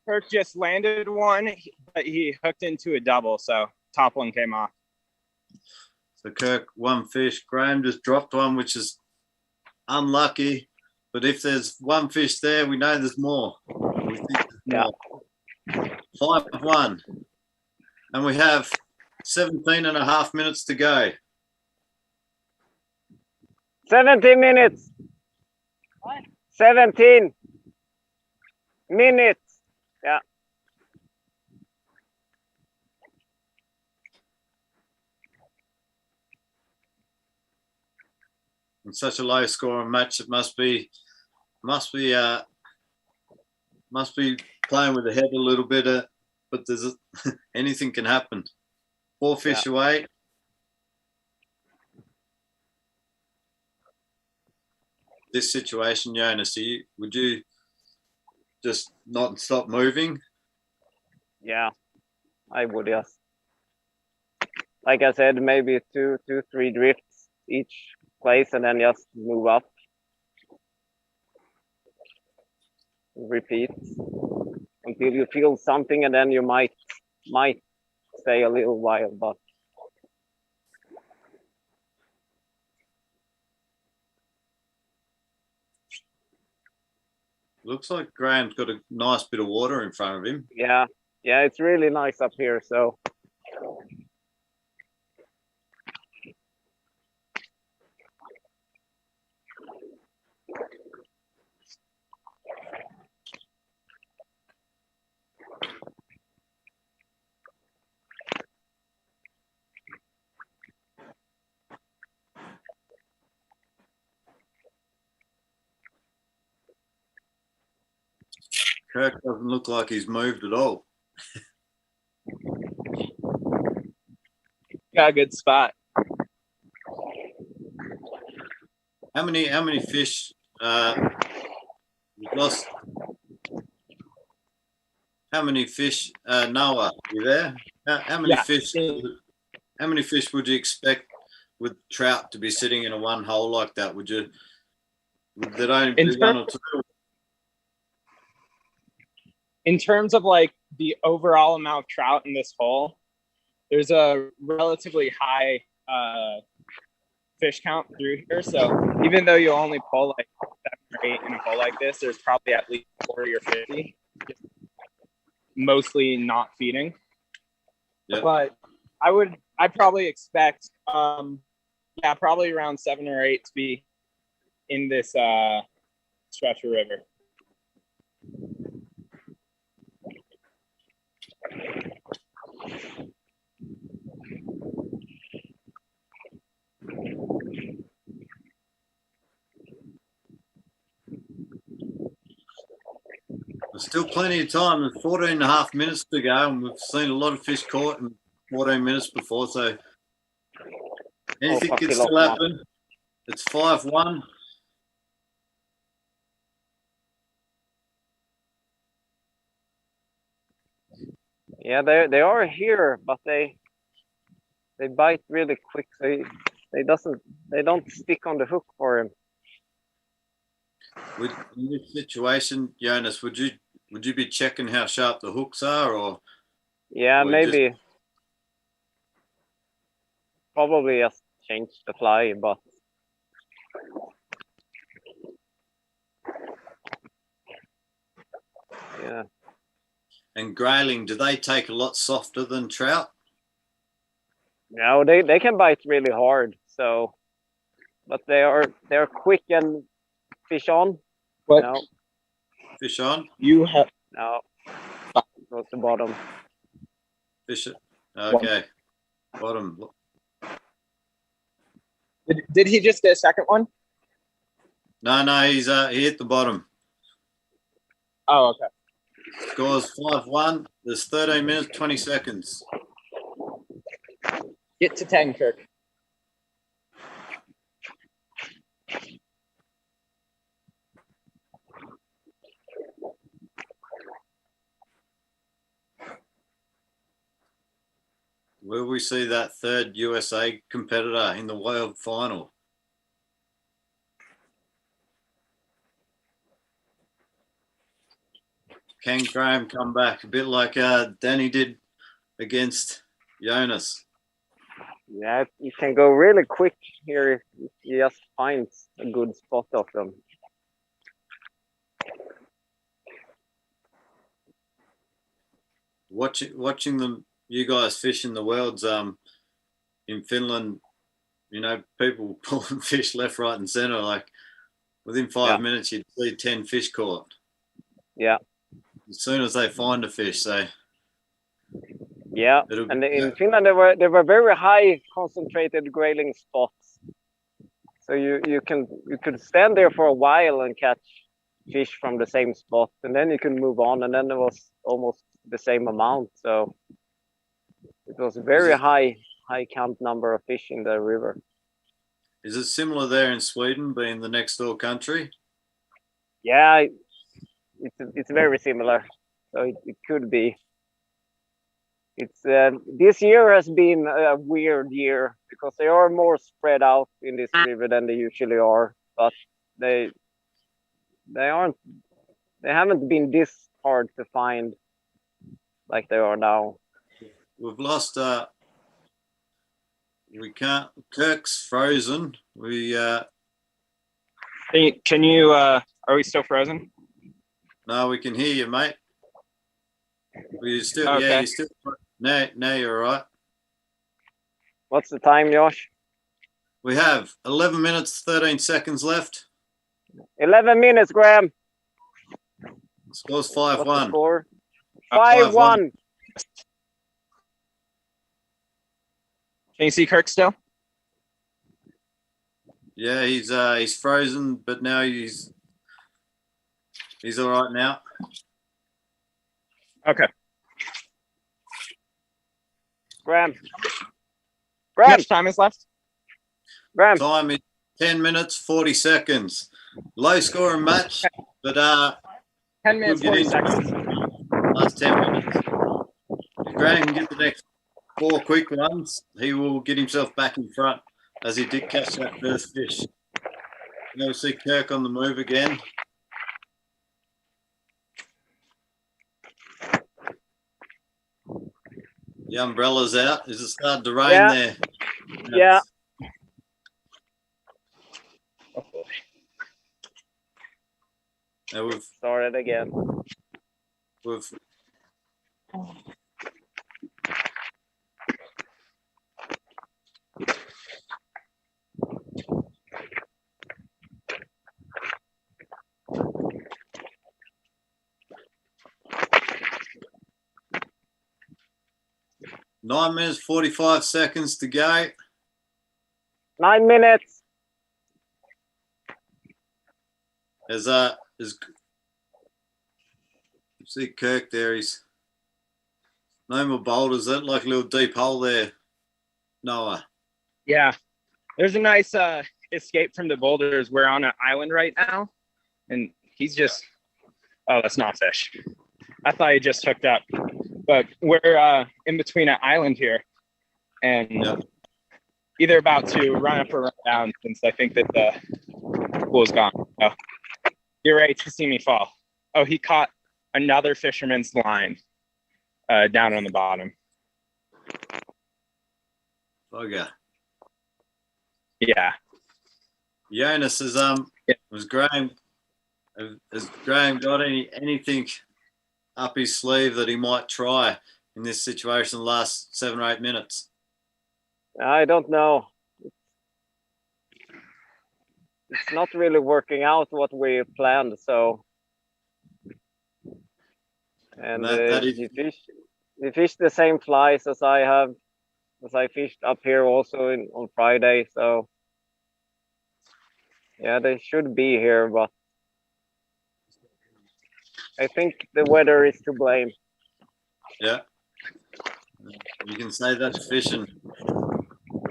Kirk just landed one, but he hooked into a double, so top one came off. So Kirk, one fish. Graham just dropped one, which is unlucky. But if there's one fish there, we know there's more. We think there's more. 5-1. And we have 17 and a half minutes to go. 17 minutes. What? 17 minutes. Yeah. In such a low scoring match, it must be playing with the head a little bit. But there's anything can happen. 4 fish away. This situation, Jonas, would you just not stop moving? Yeah, I would, yes. Like I said, maybe two, 3 drifts each place, and then just move up. Repeat until you feel something, and then you might stay a little while, but Looks like Graham's got a nice bit of water in front of him. yeah, it's really nice up here, so Kirk doesn't look like he's moved at all. Got a good spot. How many fish we've lost? How many fish, Noah? You there? How many fish? How many fish would you expect with trout to be sitting in a one hole like that? Would there only be 1 or 2? In terms of like the overall amount of trout in this hole, there's a relatively high fish count through here. So even though you only pull like 7 or 8 in a hole like this, there's probably at least 40 or 50, mostly not feeding. Yep. But I'd probably expect, probably around 7 or 8 to be in this stretch of river. There's still plenty of time. There's 14 and a half minutes to go, and we've seen a lot of fish caught in 14 minutes before, so anything can still happen. It's 5-1. yeah, they are here, but they bite really quick. So they don't stick on the hook for him. In this situation, Jonas, would you be checking how sharp the hooks are, or? Yeah, or maybe. Probably just change the fly, but yeah. And grayling, do they take a lot softer than trout? No, they can bite really hard. So, but they're quick and fish on. What? No, Fish on? You have no. Go to the bottom. Fish it. Okay. Bottom. Did he just get a second one? No, he hit the bottom. Oh, okay. Scores 5-1. There's 13 minutes, 20 seconds. Get to 10, Kirk. Will we see that third USA competitor in the world final? Can Graham come back a bit like Danny did against Jonas? Yeah, you can go really quick here if you just find a good spot of them. Watching them, you guys fish in the worlds in Finland, people pulling fish left, right, and centre. Like within 5 minutes, you'd see 10 fish caught. Yeah. As soon as they find a fish, yeah, and in Finland there were very high concentrated grayling spots. So So you could stand there for a while and catch fish from the same spot, and then you can move on, and then it was almost the same amount. So it was a very high count number of fish in the river. Is it similar there in Sweden, being the next door country? Yeah, it's very similar. So it could be. It's this year has been a weird year because they are more spread out in this river than they usually are, but they haven't been this hard to find like they are now. We've lost. We can't. Kirk's frozen. Can you? Are we still frozen? No, we can hear you, mate. You still, Okay. yeah, you still. Now you're all right. What's the time, Josh? We have 11 minutes, 13 seconds left. 11 minutes, Graham. Score's What's the 5-1. score? 5-1. 5-1. Can you see Kirk still? Yeah, he's frozen, but now he's all right now. Okay. Graham. How much time is left? Graham. Time is 10 minutes, 40 seconds. Low scoring match, but 10 minutes, we'll 40 get seconds. last 10 minutes. If Graham can get the next 4 quick ones, he will get himself back in front as he did catch that first fish. Now we see Kirk on the move again. The umbrella's out. Is it starting to rain there? Yeah. Now we've Started again. 9 minutes, 45 seconds to go. 9 minutes. As see Kirk there, he's no more boulders. That like a little deep hole there, Noah. Yeah. There's a nice escape from the boulders. We're on an island right now, and he's just, oh, that's not fish. I thought he just hooked up, but we're in between an island here, and either about to run up or run down since I think that the pool's gone. Oh, you're ready to see me fall. Oh, he caught another fisherman's line down on the bottom. Bugger. Yeah. Jonas is has Graham got anything up his sleeve that he might try in this situation the last 7 or 8 minutes? I don't know. It's not really working out what we planned, so. And you fish the same flies as I fished up here also on Friday, so. Yeah, they should be here, but I think the weather is to blame. Yeah. You can say that's fishing.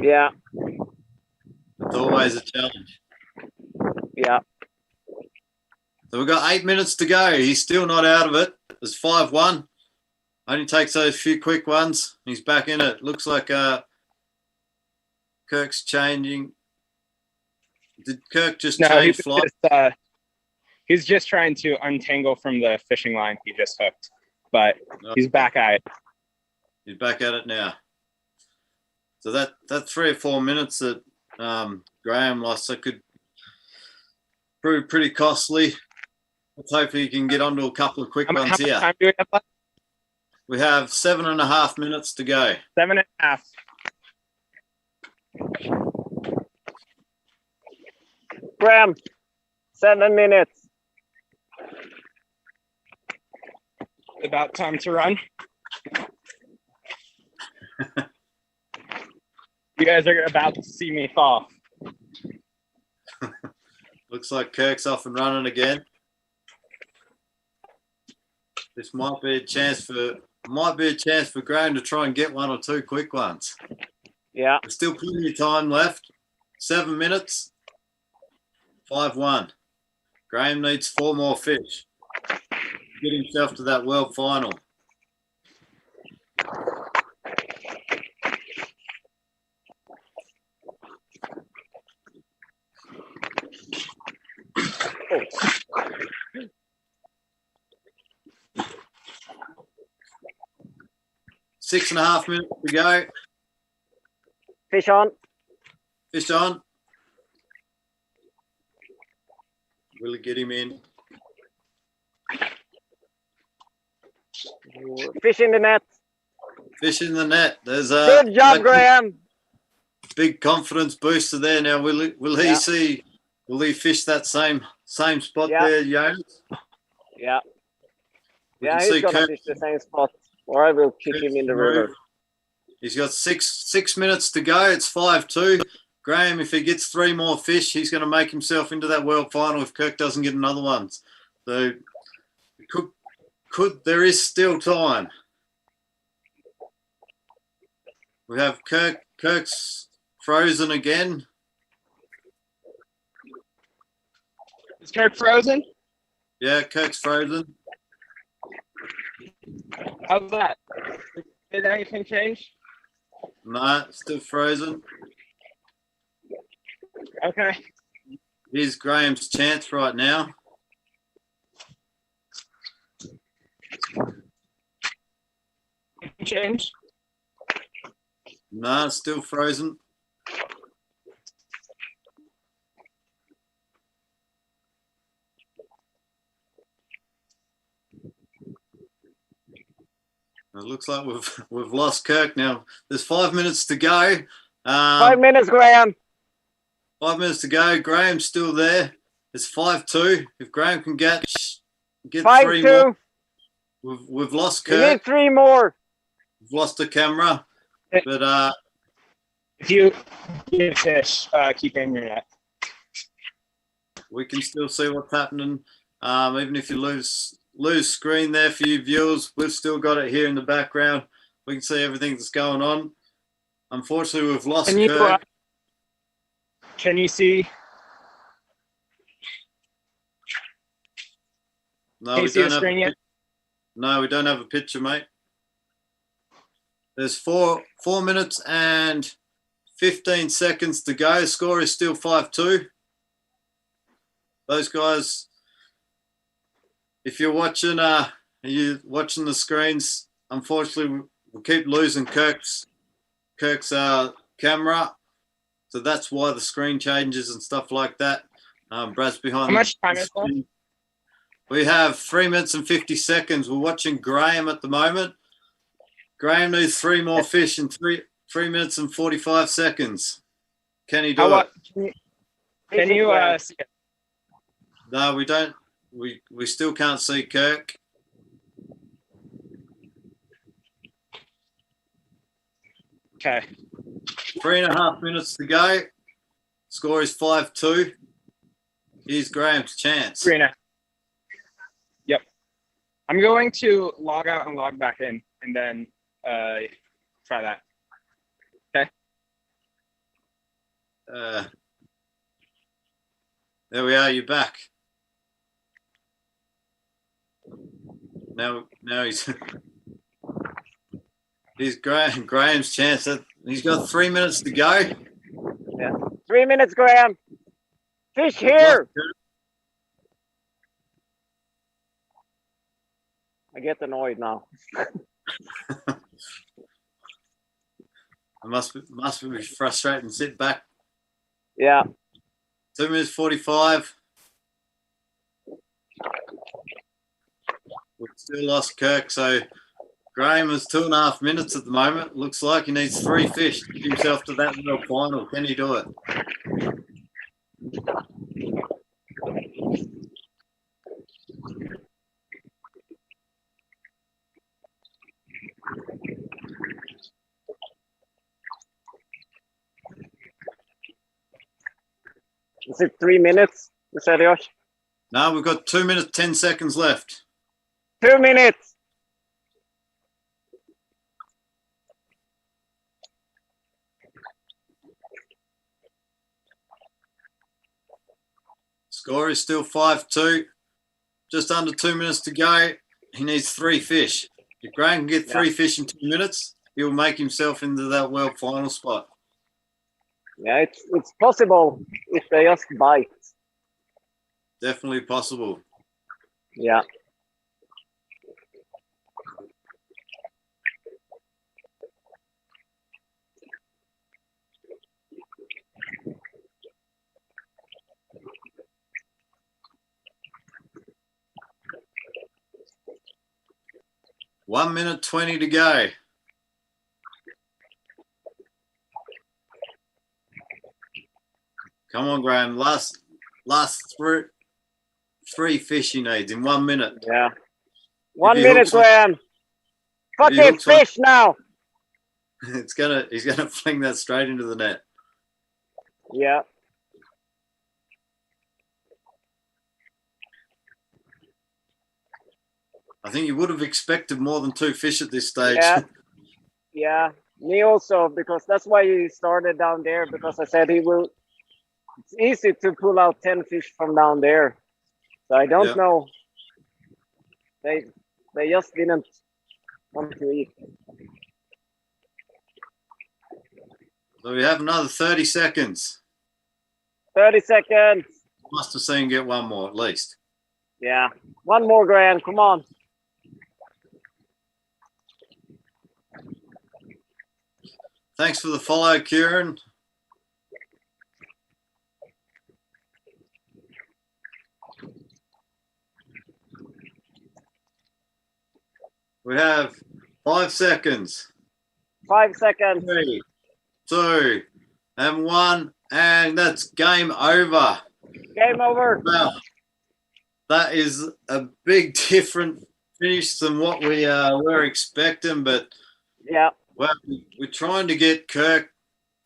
Yeah. It's always a challenge. Yeah. So we've got 8 minutes to go. He's still not out of it. It's 5-1. Only takes those few quick ones. He's back in it. Looks like Kirk's changing. Did Kirk just change flight? He's just trying to untangle from the fishing line he just hooked, but he's back at it. He's back at it now. So that 3 or 4 minutes that Graham lost, that could prove pretty costly. Let's hope he can get onto a couple of quick ones how here. much time do we have left? We have 7.5 minutes to go. 7.5. Graham, 7 minutes. About time to run. You guys are about to see me fall. Looks like Kirk's off and running again. This might be a chance for Graham to try and get one or two quick ones. Yeah. There's still plenty of time left. 7 minutes. 5-1. Graham needs 4 more fish. Get himself to that world final. Six and a half minutes to go. Fish on. Fish on. Will he get him in? Fish in the net. Fish in the net. There's a Good job, Graham. big confidence booster there. Now, will he see? Will he fish that same spot there, Jonas? Yeah. We Yeah, can he's see gonna Kirk fish the same spot, or I will kick him in the river. He's got six minutes to go. It's 5-2. Graham, if he gets 3 more fish, he's going to make himself into that world final if Kirk doesn't get another one. So there is still time. We have Kirk's frozen again. Is Kirk frozen? Yeah, Kirk's frozen. How's that? Did anything change? No, still frozen. Okay. Here's Graham's chance right now. Change? No, still frozen. It looks like we've lost Kirk now. There's 5 minutes to go. 5 minutes, Graham. 5 minutes to go. Graham's still there. It's 5-2. If Graham can get 3 5-2. more, we've lost We need Kirk. 3 more. We've lost the camera. But If you get a fish, keep in your net. we can still see what's happening. Even if you lose screen there for you viewers, we've still got it here in the background. We can see everything that's going on. Unfortunately, we've lost Kirk. Can you see? No, Can you we see don't the have screen yet? No, we don't have a picture, mate. There's 4 minutes and 15 seconds to go. Score is still 5-2. Those guys, if you're watching the screens, unfortunately we'll keep losing Kirk's camera. So that's why the screen changes and stuff like that. Brad's behind. How much time is left? We have 3 minutes and 50 seconds. We're watching Graham at the moment. Graham needs 3 more fish in 3 minutes and 45 seconds. Can he do it? Can you see it? No, we don't. We still can't see Kirk. Okay. 3.5 minutes to go. Score is 5-2. Here's Graham's chance. 3.5. Yep. I'm going to log out and log back in, and then try that. Okay. There we are. You're back. Now he's Graham's chance. He's got 3 minutes to go. Yeah. 3 minutes, Graham. Fish here. I get annoyed now. It must be frustrating. Sit back. Yeah. 2 minutes 45. We've still lost Kirk, so Graham is 2.5 minutes at the moment. Looks like he needs 3 fish to get himself to that world final. Can he do it? Is it 3 minutes? You said, Josh? No, we've got 2 minutes, 10 seconds left. 2 minutes. Score is still 5-2. Just under 2 minutes to go. He needs 3 fish. If Graham can get 3 fish in 2 minutes, he'll make himself into that world final spot. Yeah, it's possible if they just bite. Definitely possible. Yeah. One minute 20 to go. Come on, Graham. Last three fish he needs in 1 minute. Yeah. 1 he minute, hooks on- Graham. If he Fucking hooks on- fish now. He's gonna fling that straight into the net. Yeah. I think you would have expected more than 2 fish at this stage. Yeah. Yeah. Me also, because that's why he started down there, because I said he will. It's easy to pull out 10 fish from down there. So I don't know. They just didn't want to eat. So we have another 30 seconds. 30 seconds. Must have seen get one more at least. Yeah. One more, Graham. Come on. Thanks for the follow, Kieran. We have 5 seconds. 5 seconds. 3, 2, and 1, and that's game over. Game over. Wow, that is a big different finish than what we were expecting, but Yeah. well, we're trying to get Kirk,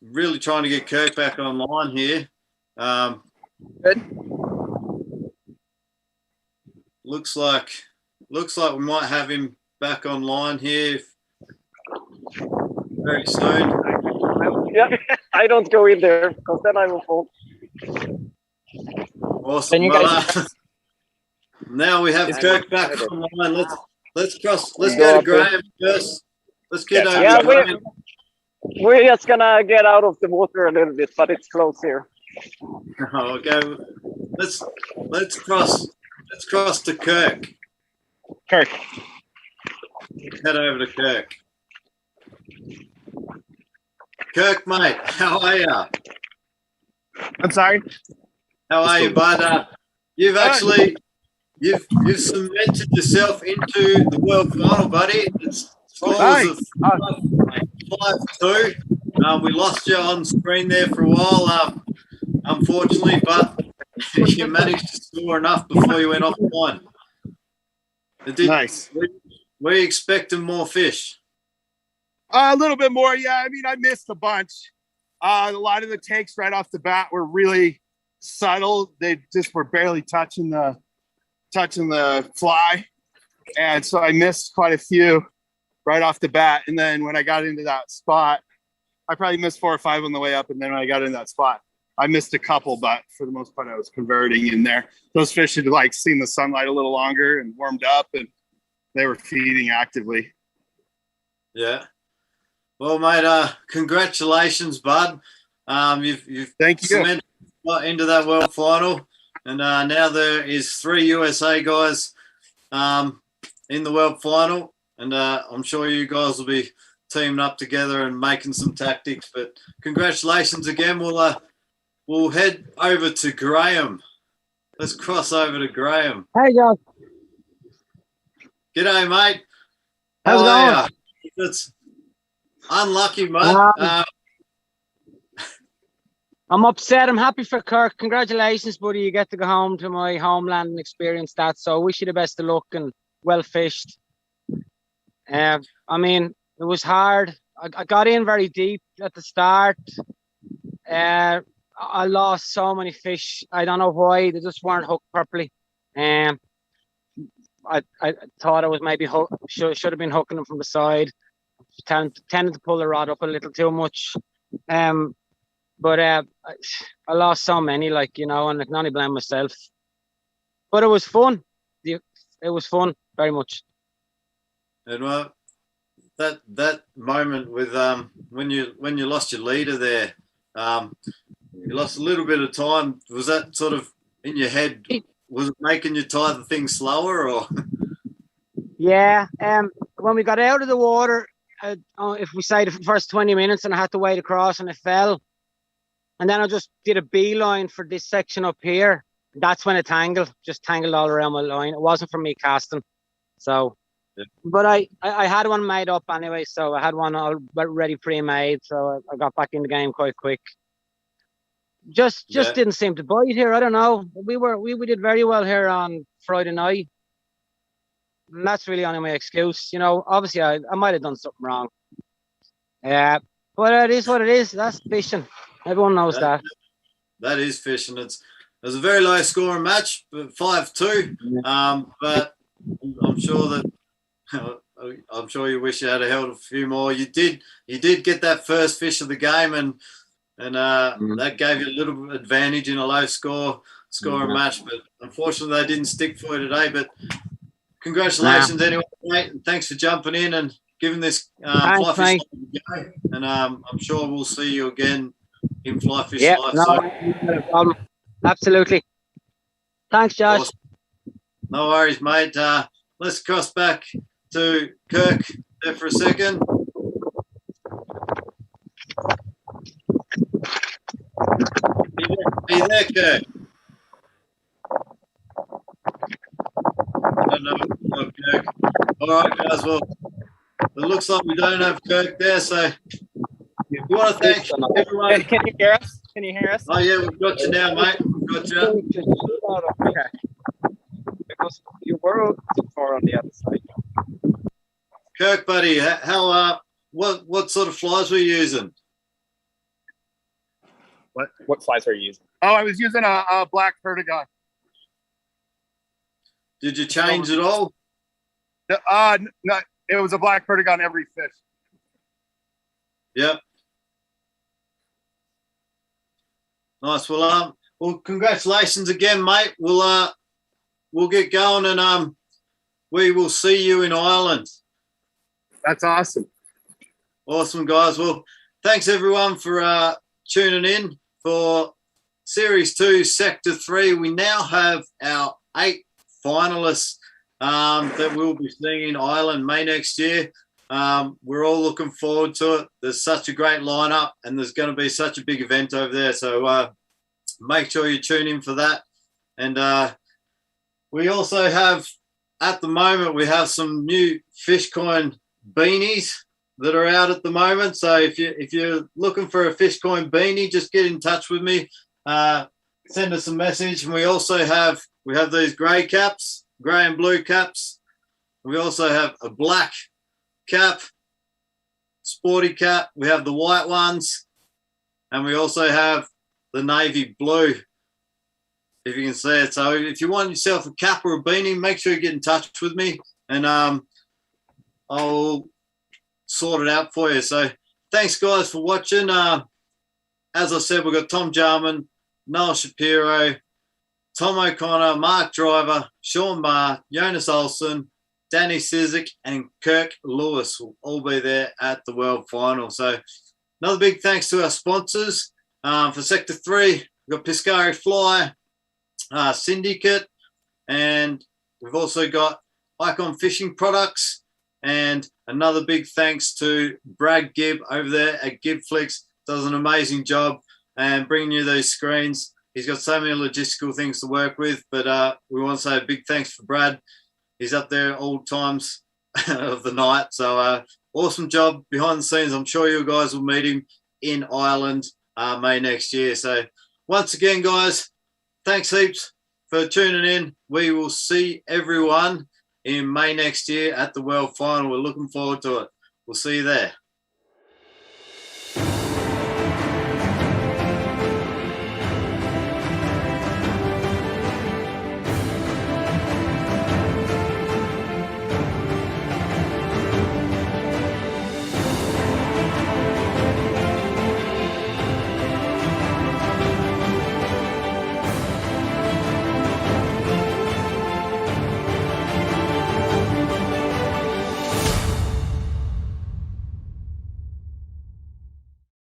really trying to get Kirk back online here. Good. Looks like we might have him back online here very soon. Yeah. I don't go in there because then I will fall. Awesome. Can you guys- Now we have Yeah, Kirk I back know. online. Let's go Go to up there. Graham first. Let's get over Yeah, to Graham. we're just gonna get out of the water a little bit, but it's close here. Okay. Let's cross to Kirk. Kirk. Head over to Kirk. Kirk, mate, how are you? I'm sorry. How are you, bud? You've actually you've cemented yourself into the world final, buddy. It's scores of 5-2. We lost you on screen there for a while, unfortunately, but you managed to score enough before you went offline. Nice. Were you expecting more fish? A little bit more, yeah. I mean, I missed a bunch. A lot of the takes right off the bat were really subtle. They just were barely touching the fly, and so I missed quite a few right off the bat. And then when I got into that spot, I probably missed 4 or 5 on the way up. And then when I got in that spot, I missed a couple, but for the most part, I was converting in there. Those fish had like seen the sunlight a little longer and warmed up, and they were feeding actively. Yeah. Well, mate, congratulations, bud. You've Thank you. cemented into that world final, and now there is 3 USA guys in the world final, and I'm sure you guys will be teaming up together and making some tactics. But congratulations again. We'll head over to Graham. Let's cross over to Graham. Hey, Josh. G'day, mate. How's it How going? are you? It's unlucky, mate. I'm upset. I'm happy for Kirk. Congratulations, buddy. You get to go home to my homeland and experience that. So I wish you the best of luck and well fished. I mean, it was hard. I got in very deep at the start. I I lost so many fish. I don't know why. They just weren't hooked properly. I thought I was maybe should have been hooking them from the side. Tended to pull the rod up a little too much. But I lost so many, like, and I can only blame myself. But it was fun. It was fun, very much. And that moment with when you lost your leader there, you lost a little bit of time. Was that sort of in your head? Was it making you tie the thing slower, or? Yeah. When we got out of the water, if we say the first 20 minutes, and I had to wade across, and it fell, and then I just did a beeline for this section up here. That's when it just tangled all around my line. It wasn't for me casting, so. Yeah. But I had one made up anyway, so I had one all ready pre-made, so I got back in the game quite quick. Just didn't seem to bite here. I don't know. We did very well here on Friday night, and that's really only my excuse. Obviously I might have done something wrong. Yeah, but it is what it is. That's fishing. Everyone knows that. That is fishing. It was a very low scoring match, 5-2. But I'm sure that. I'm sure you wish you had held a few more. You did get that first fish of the game, and that gave you a little advantage in a low scoring match. But unfortunately, they didn't stick for you today. But congratulations anyway, mate, and thanks for jumping in and giving this fly fish a go. And I'm sure we'll see you again in Fly Fish Life. No problem. Absolutely. Thanks, Josh. Awesome. No worries, mate. Let's cross back to Kirk there for a second. Are you there, Kirk? I don't know, Kirk. All right, guys. Well, it looks like we don't have Kirk there, so we want to thank everyone. Can you hear us? Can you hear us? Oh, yeah, we've got you now, mate. We've got you. Because you were too far on the other side. Kirk, buddy, how what sort of flies were you using? What flies are you using? Oh, I was using a black Perdigon. Did you change it all? No, it was a black Perdigon every fish. Yep. Nice. Well, congratulations again, mate. We'll get going, and we will see you in Ireland. That's awesome. Awesome, guys. Well, thanks everyone for tuning in for Series 2, Sector 3. We now have our 8 finalists that we'll be seeing in Ireland May next year. We're all looking forward to it. There's such a great lineup, and there's going to be such a big event over there. So make sure you tune in for that. And we also have, at the moment, we have some new fish coin beanies that are out at the moment. So if you're looking for a fish coin beanie, just get in touch with me. Send us a message. And we also have these grey caps, grey and blue caps. We also have a black cap, sporty cap. We have the white ones, and we also have the navy blue, if you can see it. So if you want yourself a cap or a beanie, make sure you get in touch with me, and I'll sort it out for you. So thanks, guys, for watching. As I said, we've got Tom Jarman, Noel Shapiro, Tom O'Connor, Mark Driver, Sean Barr, Jonas Olsen, Danny Sizik, and Kirk Lewis will all be there at the World Final. So another big thanks to our sponsors. For Sector 3, we've got Piscari Fly, Syndicate, and we've also got Icon Fishing Products. And another big thanks to Brad Gibb over there at Gibbflix. Does an amazing job and bringing you these screens. He's got so many logistical things to work with, but we want to say a big thanks for Brad. He's up there all times of the night. So awesome job behind the scenes. I'm sure you guys will meet him in Ireland May next year. So once again, guys, thanks heaps for tuning in. We will see everyone in May next year at the World Final. We're looking forward to it. We'll see you there.